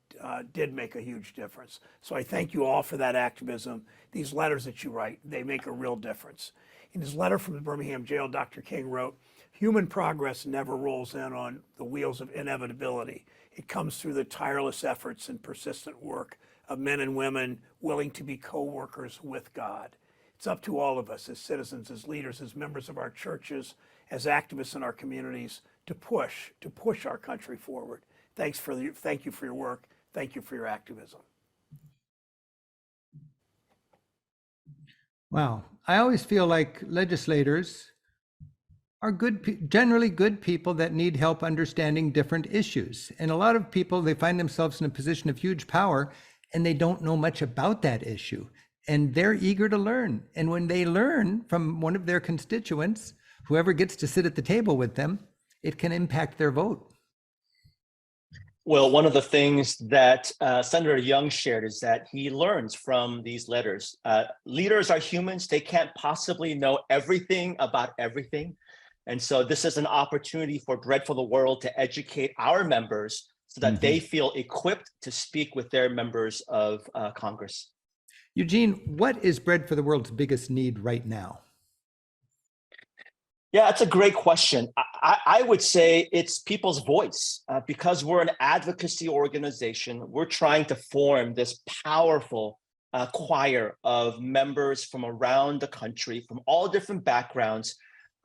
make a huge difference. So I thank you all for that activism. These letters that you write, they make a real difference. In his letter from the Birmingham jail, Dr. King wrote, "Human progress never rolls in on the wheels of inevitability. It comes through the tireless efforts and persistent work of men and women willing to be co-workers with God. It's up to all of us as citizens, as leaders, as members of our churches, as activists in our communities to push our country forward." Thank you for your work. Thank you for your activism. Wow. I always feel like legislators are generally good people that need help understanding different issues. And a lot of people, they find themselves in a position of huge power and they don't know much about that issue. And they're eager to learn. And when they learn from one of their constituents, whoever gets to sit at the table with them, it can impact their vote. Well, one of the things that Senator Young shared is that he learns from these letters. Leaders are humans. They can't possibly know everything about everything. And so this is an opportunity for Bread for the World to educate our members so that they feel equipped to speak with their members of Congress. Eugene, what is Bread for the World's biggest need right now? Yeah, that's a great question. I would say it's people's voice. Because we're an advocacy organization, we're trying to form this powerful choir of members from around the country, from all different backgrounds,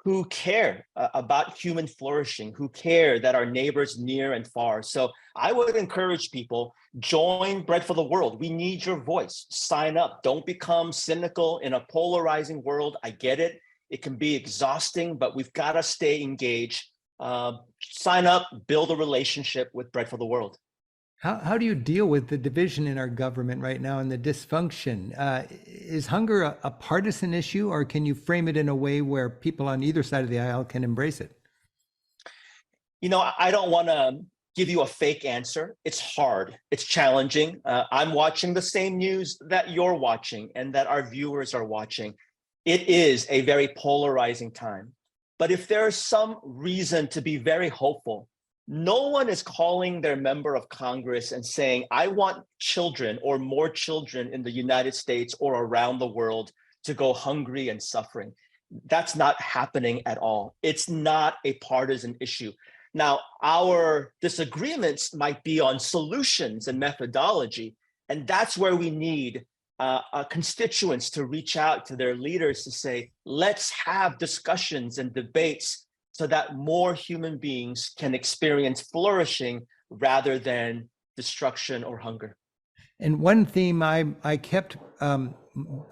who care about human flourishing, who care that our neighbors near and far. So I would encourage people, join Bread for the World. We need your voice. Sign up. Don't become cynical in a polarizing world. I get it. It can be exhausting, but we've got to stay engaged. Sign up, build a relationship with Bread for the World. How do you deal with the division in our government right now and the dysfunction? Is hunger a partisan issue, or can you frame it in a way where people on either side of the aisle can embrace it? You know, I don't want to give you a fake answer. It's hard. It's challenging. I'm watching the same news that you're watching and that our viewers are watching. It is a very polarizing time. But if there's some reason to be very hopeful, no one is calling their member of Congress and saying, I want children or more children in the United States or around the world to go hungry and suffering. That's not happening at all. It's not a partisan issue. Now, our disagreements might be on solutions and methodology, and that's where we need constituents to reach out to their leaders to say, let's have discussions and debates so that more human beings can experience flourishing rather than destruction or hunger. And one theme I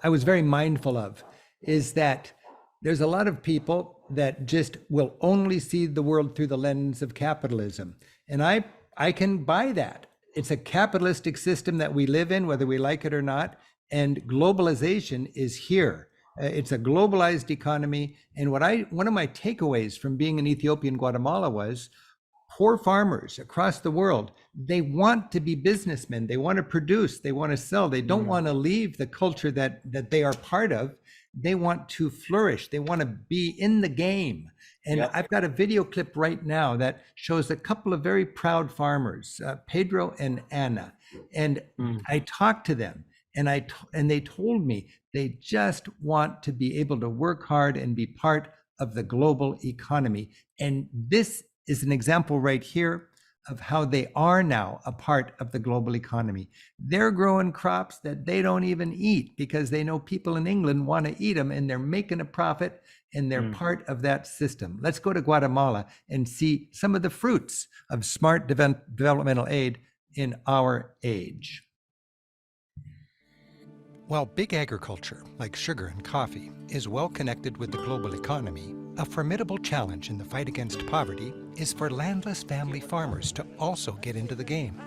was very mindful of is that there's a lot of people that just will only see the world through the lens of capitalism. And I can buy that. It's a capitalistic system that we live in, whether we like it or not. And globalization is here. It's a globalized economy. And one of my takeaways from being in Ethiopia and Guatemala was poor farmers across the world, they want to be businessmen. They want to produce, they want to sell. They don't want to leave the culture that they are part of. They want to flourish. They want to be in the game. And I've got a video clip right now that shows a couple of very proud farmers, Pedro and Ana. And I talked to them. And they told me they just want to be able to work hard and be part of the global economy. And this is an example right here of how they are now a part of the global economy. They're growing crops that they don't even eat because they know people in England want to eat them, and they're making a profit, and they're part of that system. Let's go to Guatemala and see some of the fruits of smart developmental aid in our age. While big agriculture, like sugar and coffee, is well connected with the global economy, a formidable challenge in the fight against poverty is for landless family farmers to also get into the game.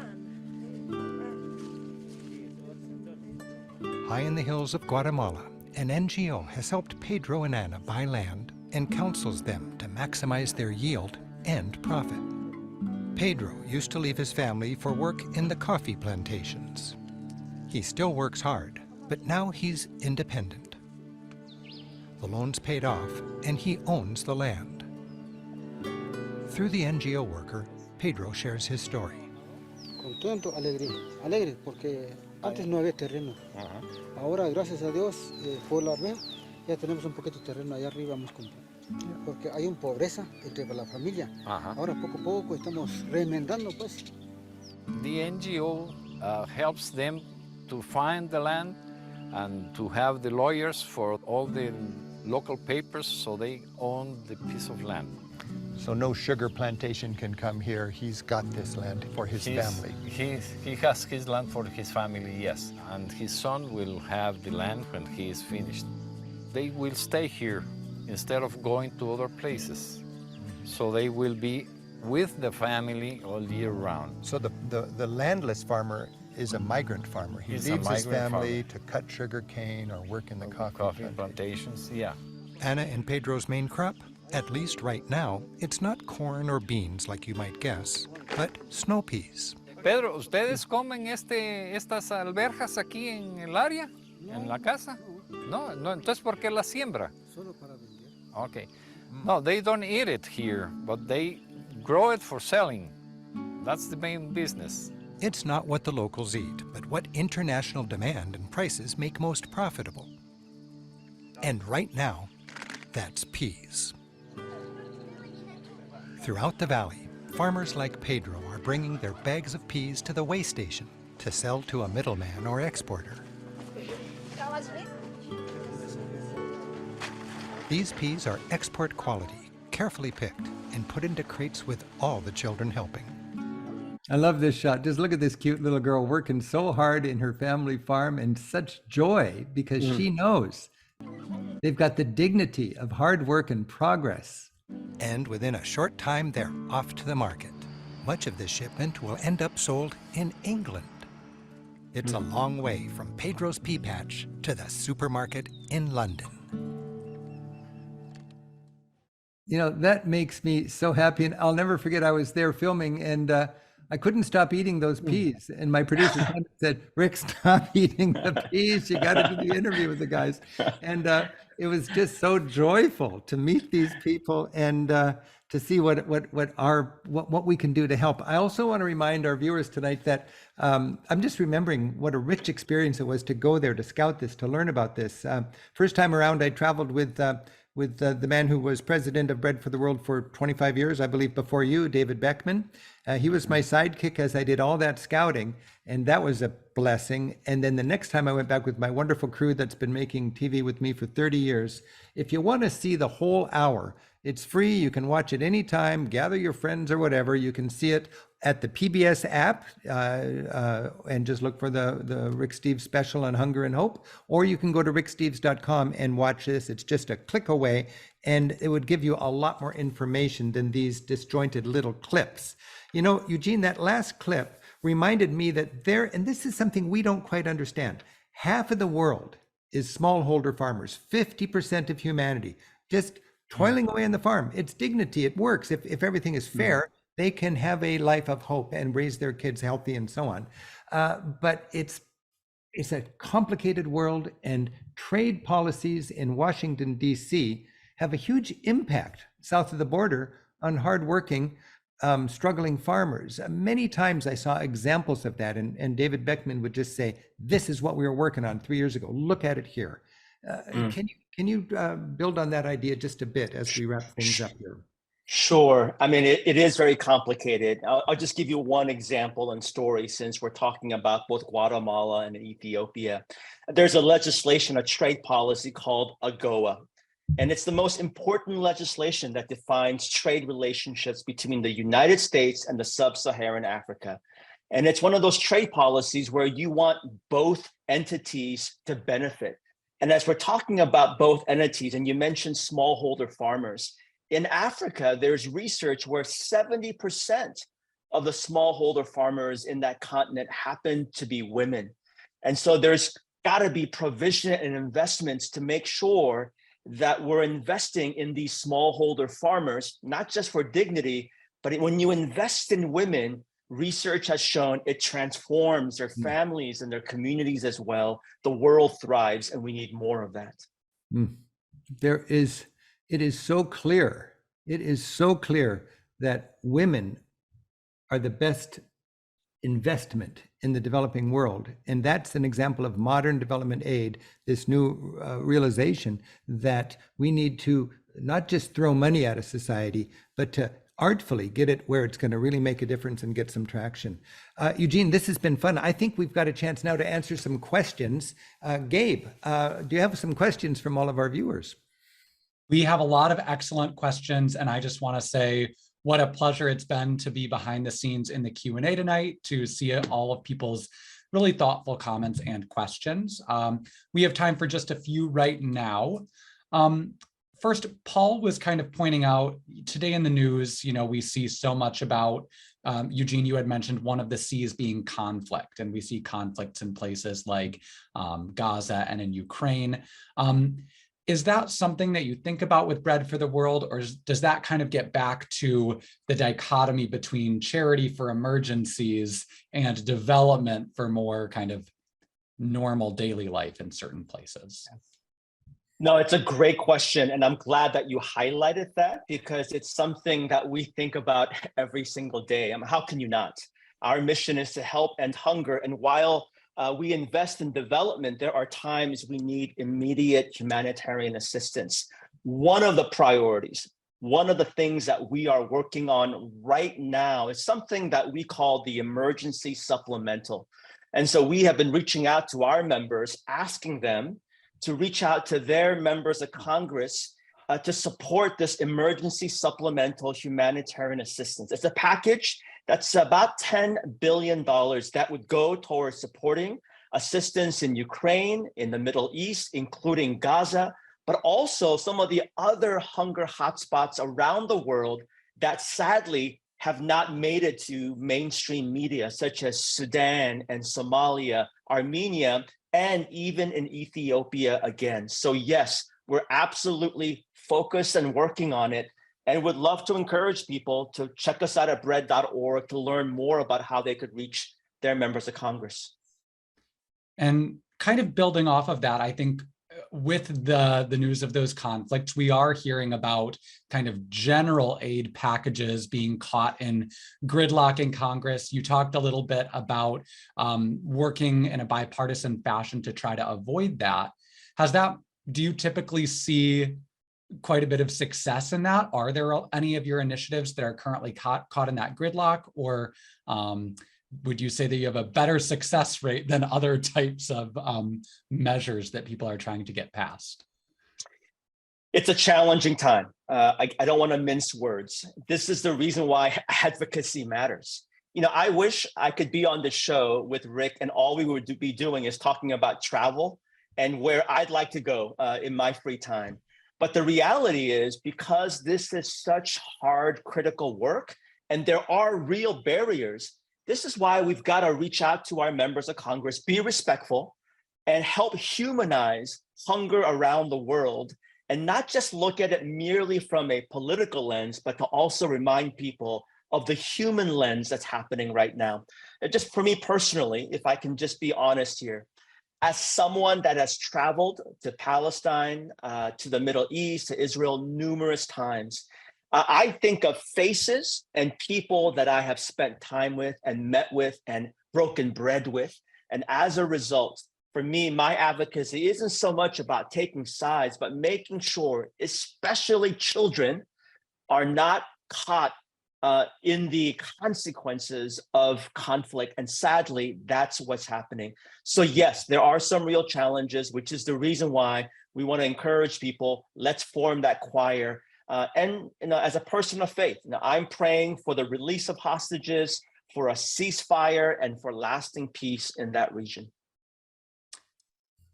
High in the hills of Guatemala, an NGO has helped Pedro and Ana buy land and counsels them to maximize their yield and profit. Pedro used to leave his family for work in the coffee plantations. He still works hard, but now he's independent. The loan's paid off, and he owns the land. Through the NGO worker, Pedro shares his story. Contento, alegre, porque antes no había terreno. Ahora, gracias a Dios, por la red, ya tenemos un poquito de terreno allá arriba, vamos a comprar. Porque hay una pobreza entre la familia. Ahora, poco a poco, estamos remendando, pues. The NGO helps them to find the land and to have the lawyers for all the local papers so they own the piece of land. So no sugar plantation can come here. He's got this land for his family. He has his land for his family, yes. And his son will have the land when he is finished. they will stay here instead of going to other places. So they will be with the family all year round. So the landless farmer is a migrant farmer. He He's a leaves his migrant family to cut sugar cane or work in the coffee plantations. Yeah. Anna and Pedro's main crop? At least right now, it's not corn or beans like you might guess, but snow peas. Pedro, ¿ustedes comen estas alberjas aquí en el área? ¿En la casa? No, entonces ¿por qué la siembra? Solo para vender. Okay. No, they don't eat it here, but they grow it for selling. That's the main business. It's not what the locals eat, but what international demand and prices make most profitable. And right now, that's peas. Throughout the valley, farmers like Pedro are bringing their bags of peas to the weigh station to sell to a middleman or exporter. These peas are export quality, carefully picked, and put into crates with all the children helping. I love this shot. Just look at this cute little girl working so hard in her family farm and such joy because she knows they've got the dignity of hard work and progress. And within a short time, they're off to the market. Much of this shipment will end up sold in England. It's a long way from Pedro's pea patch to the supermarket in London. You know, that makes me so happy. And I'll never forget, I was there filming and I couldn't stop eating those peas. And my producer said, Rick, stop eating the peas. You got to do the interview with the guys. And it was just so joyful to meet these people and to see what we can do to help. I also want to remind our viewers tonight that I'm just remembering what a rich experience it was to go there, to scout this, to learn about this. First time around, I traveled with the man who was president of Bread for the World for 25 years, I believe, before you, David Beckman. He was my sidekick as I did all that scouting, and that was a blessing. And then the next time I went back with my wonderful crew that's been making TV with me for 30 years. If you want to see the whole hour, it's free. You can watch it anytime, gather your friends or whatever. You can see it at the PBS app and just look for the Rick Steves special on Hunger and Hope, or you can go to ricksteves.com and watch this. It's just a click away, and it would give you a lot more information than these disjointed little clips. You know, Eugene, that last clip reminded me that and this is something we don't quite understand, half of the world is smallholder farmers, 50% of humanity, just toiling away on the farm. It's dignity, it works. If everything is fair, they can have a life of hope and raise their kids healthy and so on. But it's a complicated world, and trade policies in Washington, D.C. have a huge impact south of the border on hardworking, struggling farmers. Many times I saw examples of that, and David Beckman would just say, this is what we were working on 3 years ago. Look at it here. Can you build on that idea just a bit as we wrap things up here? Sure. I mean, it is very complicated. I'll just give you one example and story since we're talking about both Guatemala and Ethiopia. There's a legislation, a trade policy called AGOA, and it's the most important legislation that defines trade relationships between the United States and the sub-Saharan Africa. And it's one of those trade policies where you want both entities to benefit. And as we're talking about both entities, and you mentioned smallholder farmers, in Africa, there's research where 70% of the smallholder farmers in that continent happen to be women. And so there's got to be provision and investments to make sure that we're investing in these smallholder farmers, not just for dignity, but when you invest in women, research has shown it transforms their families and their communities as well. The world thrives, and we need more of that. It is so clear. It is so clear that women are the best investment in the developing world. And that's an example of modern development aid, this new realization that we need to not just throw money at a society, but to artfully get it where it's going to really make a difference and get some traction. Eugene, this has been fun. I think we've got a chance now to answer some questions. Gabe, do you have some questions from all of our viewers? We have a lot of excellent questions, and I just want to say what a pleasure it's been to be behind the scenes in the Q&A tonight, to see all of people's really thoughtful comments and questions. We have time for just a few right now. First, Paul was kind of pointing out today in the news, we see so much about, Eugene, you had mentioned one of the C's being conflict, and we see conflicts in places like Gaza and in Ukraine. Is that something that you think about with Bread for the World, or does that kind of get back to the dichotomy between charity for emergencies and development for more kind of normal daily life in certain places? No, it's a great question. And I'm glad that you highlighted that, because it's something that we think about every single day. How can you not? Our mission is to help end hunger. And while we invest in development, there are times we need immediate humanitarian assistance. One of the priorities, one of the things that we are working on right now is something that we call the emergency supplemental. And so we have been reaching out to our members, asking them to reach out to their members of Congress to support this emergency supplemental humanitarian assistance. It's a package that's about $10 billion that would go towards supporting assistance in Ukraine, in the Middle East, including Gaza, but also some of the other hunger hotspots around the world that sadly have not made it to mainstream media, such as Sudan and Somalia, Armenia, and even in Ethiopia again. So yes, we're absolutely focused and working on it, and would love to encourage people to check us out at bread.org to learn more about how they could reach their members of Congress. And kind of building off of that, I think with the news of those conflicts, we are hearing about kind of general aid packages being caught in gridlock in Congress. You talked a little bit about working in a bipartisan fashion to try to avoid that. Do you typically see quite a bit of success in that? Are there any of your initiatives that are currently caught in that gridlock, or would you say that you have a better success rate than other types of measures that people are trying to get passed? It's a challenging time. I don't want to mince words. This is the reason why advocacy matters. I wish I could be on the show with Rick and all we would be doing is talking about travel and where I'd like to go in my free time. But the reality is, because this is such hard, critical work, and there are real barriers, this is why we've got to reach out to our members of Congress, be respectful, and help humanize hunger around the world, and not just look at it merely from a political lens, but to also remind people of the human lens that's happening right now. And just for me personally, if I can just be honest here, as someone that has traveled to Palestine, to the Middle East, to Israel numerous times, I think of faces and people that I have spent time with and met with and broken bread with. And as a result, for me, my advocacy isn't so much about taking sides, but making sure, especially children, are not caught in the consequences of conflict. And sadly, that's what's happening. So yes, there are some real challenges, which is the reason why we want to encourage people, let's form that choir. And as a person of faith, I'm praying for the release of hostages, for a ceasefire, and for lasting peace in that region.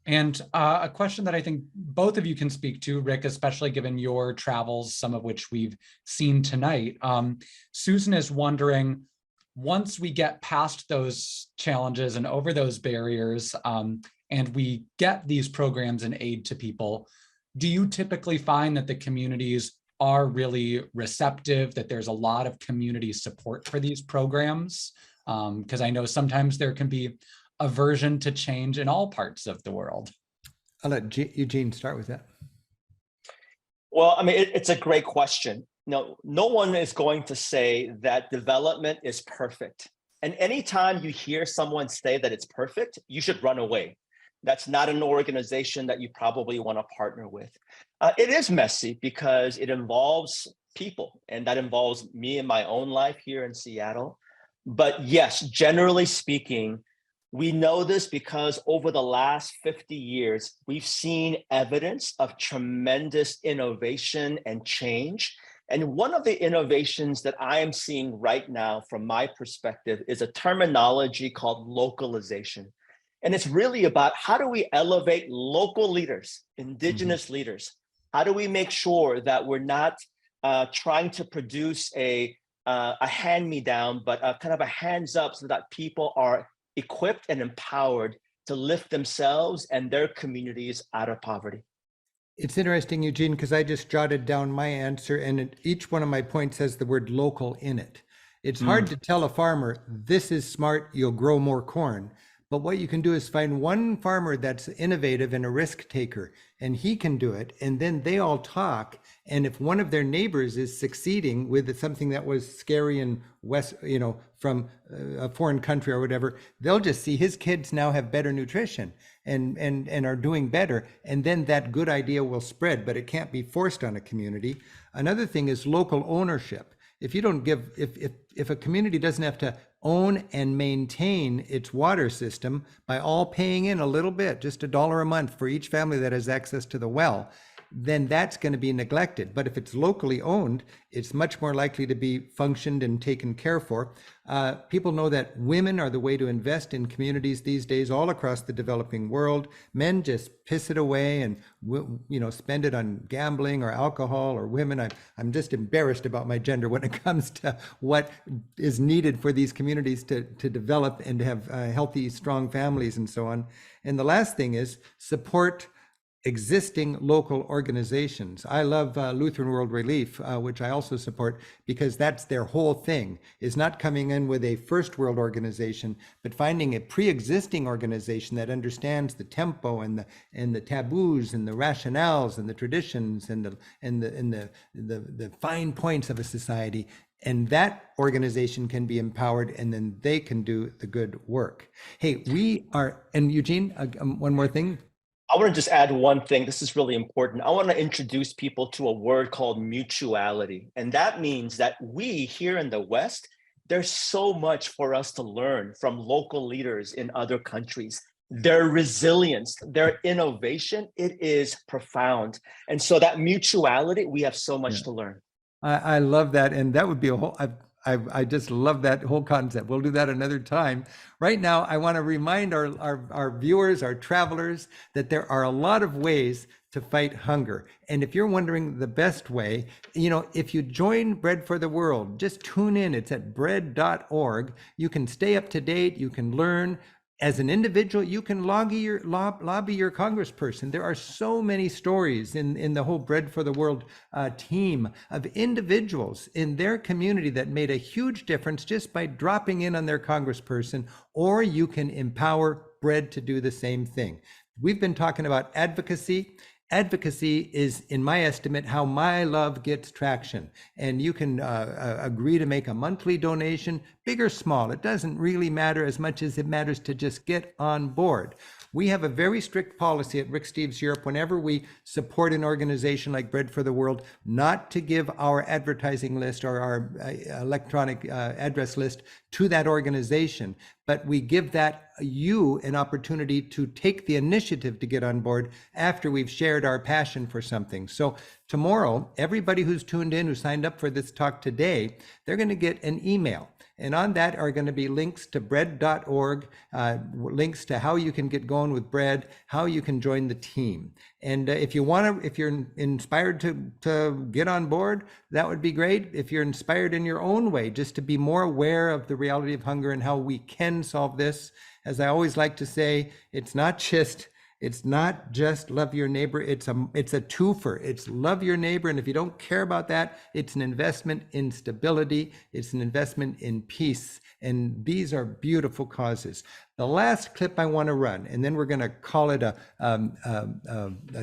And a question that I think both of you can speak to, Rick, especially given your travels, some of which we've seen tonight. Susan is wondering, once we get past those challenges and over those barriers, and we get these programs and aid to people, do you typically find that the communities are really receptive, that there's a lot of community support for these programs? Because I know sometimes there can be aversion to change in all parts of the world. I'll let Eugene start with that. Well, it's a great question. No one is going to say that development is perfect. And anytime you hear someone say that it's perfect, you should run away. That's not an organization that you probably want to partner with. It is messy because it involves people, and that involves me in my own life here in Seattle. But yes, generally speaking, we know this because over the last 50 years, we've seen evidence of tremendous innovation and change. And one of the innovations that I am seeing right now, from my perspective, is a terminology called localization. And it's really about how do we elevate local leaders, indigenous leaders? How do we make sure that we're not trying to produce a hand-me-down, but kind of a hands up so that people are equipped and empowered to lift themselves and their communities out of poverty? It's interesting, Eugene, because I just jotted down my answer, and each one of my points has the word local in it. It's hard to tell a farmer, this is smart, you'll grow more corn. But what you can do is find one farmer that's innovative and a risk taker, and he can do it. And then they all talk. And if one of their neighbors is succeeding with something that was scary and from a foreign country or whatever, they'll just see his kids now have better nutrition and are doing better. And then that good idea will spread, but it can't be forced on a community. Another thing is local ownership. If you don't give, if a community doesn't have to own and maintain its water system by all paying in a little bit, just $1 a month for each family that has access to the well, then that's going to be neglected. But if it's locally owned, it's much more likely to be functioned and taken care for. People know that women are the way to invest in communities these days all across the developing world. Men just piss it away and spend it on gambling or alcohol, or women. I'm just embarrassed about my gender when it comes to what is needed for these communities to develop and to have healthy, strong families and so on. And the last thing is support existing local organizations. I love Lutheran World Relief, which I also support, because that's their whole thing, is not coming in with a first world organization, but finding a pre-existing organization that understands the tempo and the taboos and the rationales and the traditions and the fine points of a society. And that organization can be empowered, and then they can do the good work. Hey, and Eugene, one more thing. I want to just add one thing. This is really important. I want to introduce people to a word called mutuality. And that means that we here in the West, there's so much for us to learn from local leaders in other countries. Their resilience, their innovation, it is profound. And so that mutuality, we have so much to learn. I love that. And that would be a whole, I just love that whole concept. We'll do that another time. Right now, I want to remind our viewers, our travelers, that there are a lot of ways to fight hunger. And if you're wondering the best way, if you join Bread for the World, just tune in. It's at bread.org. You can stay up to date. You can learn. As an individual, you can lobby your congressperson. There are so many stories in the whole Bread for the World team of individuals in their community that made a huge difference just by dropping in on their congressperson, or you can empower Bread to do the same thing. We've been talking about advocacy. Advocacy is, in my estimate, how My Love gets traction. And you can agree to make a monthly donation, big or small. It doesn't really matter as much as it matters to just get on board. We have a very strict policy at Rick Steves Europe whenever we support an organization like Bread for the World, not to give our advertising list or our electronic address list to that organization, but we give you an opportunity to take the initiative to get on board after we've shared our passion for something. So tomorrow, everybody who's tuned in, who signed up for this talk today, they're going to get an email. And on that are going to be links to bread.org, links to how you can get going with Bread, how you can join the team. And if you're inspired to get on board, that would be great. If you're inspired in your own way, just to be more aware of the reality of hunger and how we can solve this, as I always like to say, it's not just love your neighbor. It's a twofer. It's love your neighbor. And if you don't care about that, it's an investment in stability. It's an investment in peace. And these are beautiful causes. The last clip I want to run, and then we're going to call it a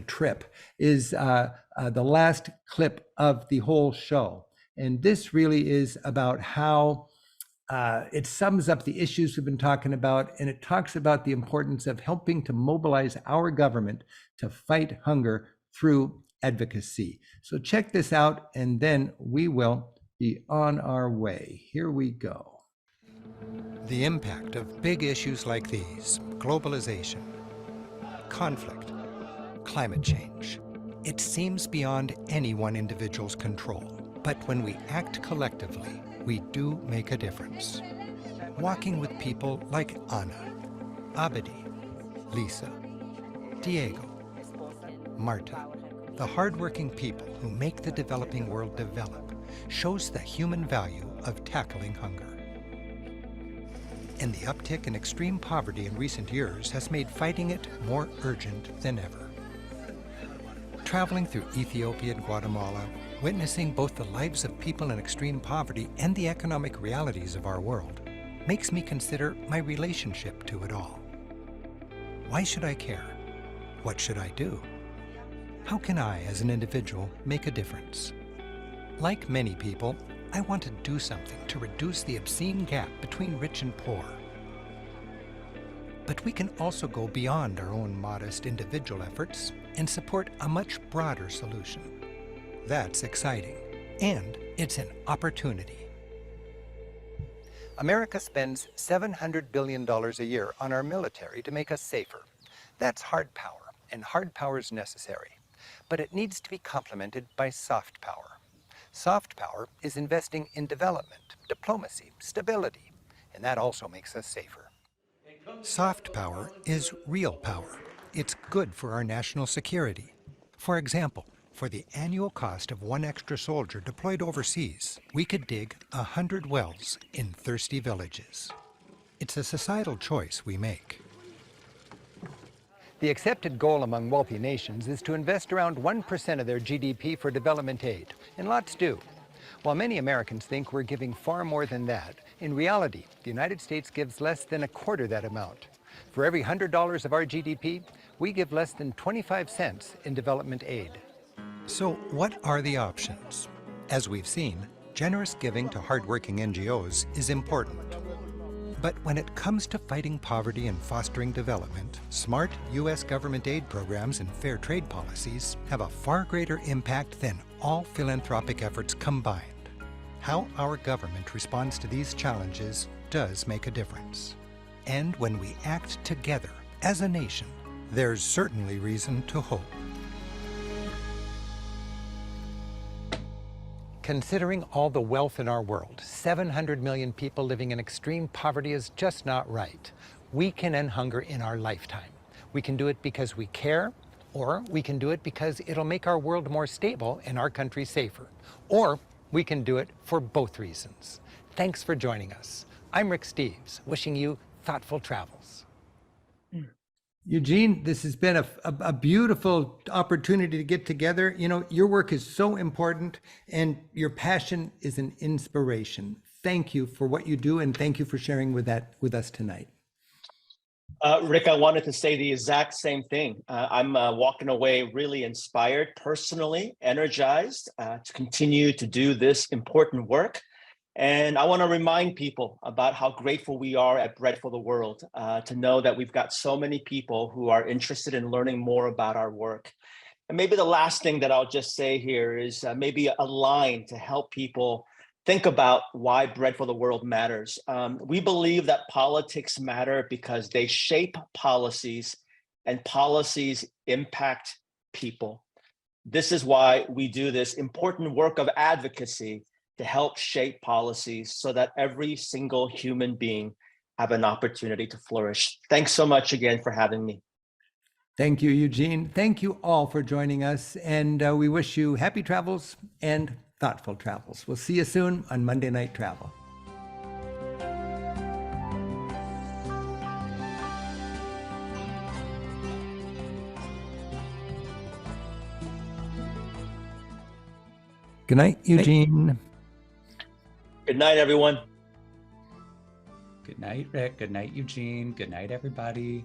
trip, is the last clip of the whole show. And this really is about how it sums up the issues we've been talking about, and it talks about the importance of helping to mobilize our government to fight hunger through advocacy. So check this out, and then we will be on our way. Here we go. The impact of big issues like these, globalization, conflict, climate change, it seems beyond any one individual's control. But when we act collectively, we do make a difference. Walking with people like Anna, Abedi, Lisa, Diego, Marta, the hardworking people who make the developing world develop, shows the human value of tackling hunger. And the uptick in extreme poverty in recent years has made fighting it more urgent than ever. Traveling through Ethiopia and Guatemala, witnessing both the lives of people in extreme poverty and the economic realities of our world, makes me consider my relationship to it all. Why should I care? What should I do? How can I, as an individual, make a difference? Like many people, I want to do something to reduce the obscene gap between rich and poor. But we can also go beyond our own modest individual efforts and support a much broader solution. That's exciting, and it's an opportunity. America spends $700 billion a year on our military to make us safer. That's hard power, and hard power is necessary. But it needs to be complemented by soft power. Soft power is investing in development, diplomacy, stability, and that also makes us safer. Soft power is real power. It's good for our national security. For example, for the annual cost of one extra soldier deployed overseas, we could dig 100 wells in thirsty villages. It's a societal choice we make. The accepted goal among wealthy nations is to invest around 1% of their GDP for development aid, and lots do. While many Americans think we're giving far more than that, in reality, the United States gives less than a quarter that amount. For every $100 of our GDP, we give less than 25 cents in development aid. So what are the options? As we've seen, generous giving to hardworking NGOs is important. But when it comes to fighting poverty and fostering development, smart U.S. government aid programs and fair trade policies have a far greater impact than all philanthropic efforts combined. How our government responds to these challenges does make a difference. And when we act together as a nation, there's certainly reason to hope. Considering all the wealth in our world, 700 million people living in extreme poverty is just not right. We can end hunger in our lifetime. We can do it because we care, or we can do it because it'll make our world more stable and our country safer. Or we can do it for both reasons. Thanks for joining us. I'm Rick Steves, wishing you thoughtful travels. Eugene, this has been a beautiful opportunity to get together. You know, your work is so important and your passion is an inspiration. Thank you for what you do, and thank you for sharing with us tonight. Rick, I wanted to say the exact same thing. I'm walking away really inspired, personally energized to continue to do this important work. And I want to remind people about how grateful we are at Bread for the World to know that we've got so many people who are interested in learning more about our work. And maybe the last thing that I'll just say here is maybe a line to help people think about why Bread for the World matters. We believe that politics matter because they shape policies and policies impact people. This is why we do this important work of advocacy to help shape policies so that every single human being have an opportunity to flourish. Thanks so much again for having me. Thank you, Eugene. Thank you all for joining us, and we wish you happy travels and thoughtful travels. We'll see you soon on Monday Night Travel. Good night, Eugene. Good night, everyone. Good night, Rick. Good night, Eugene. Good night, everybody.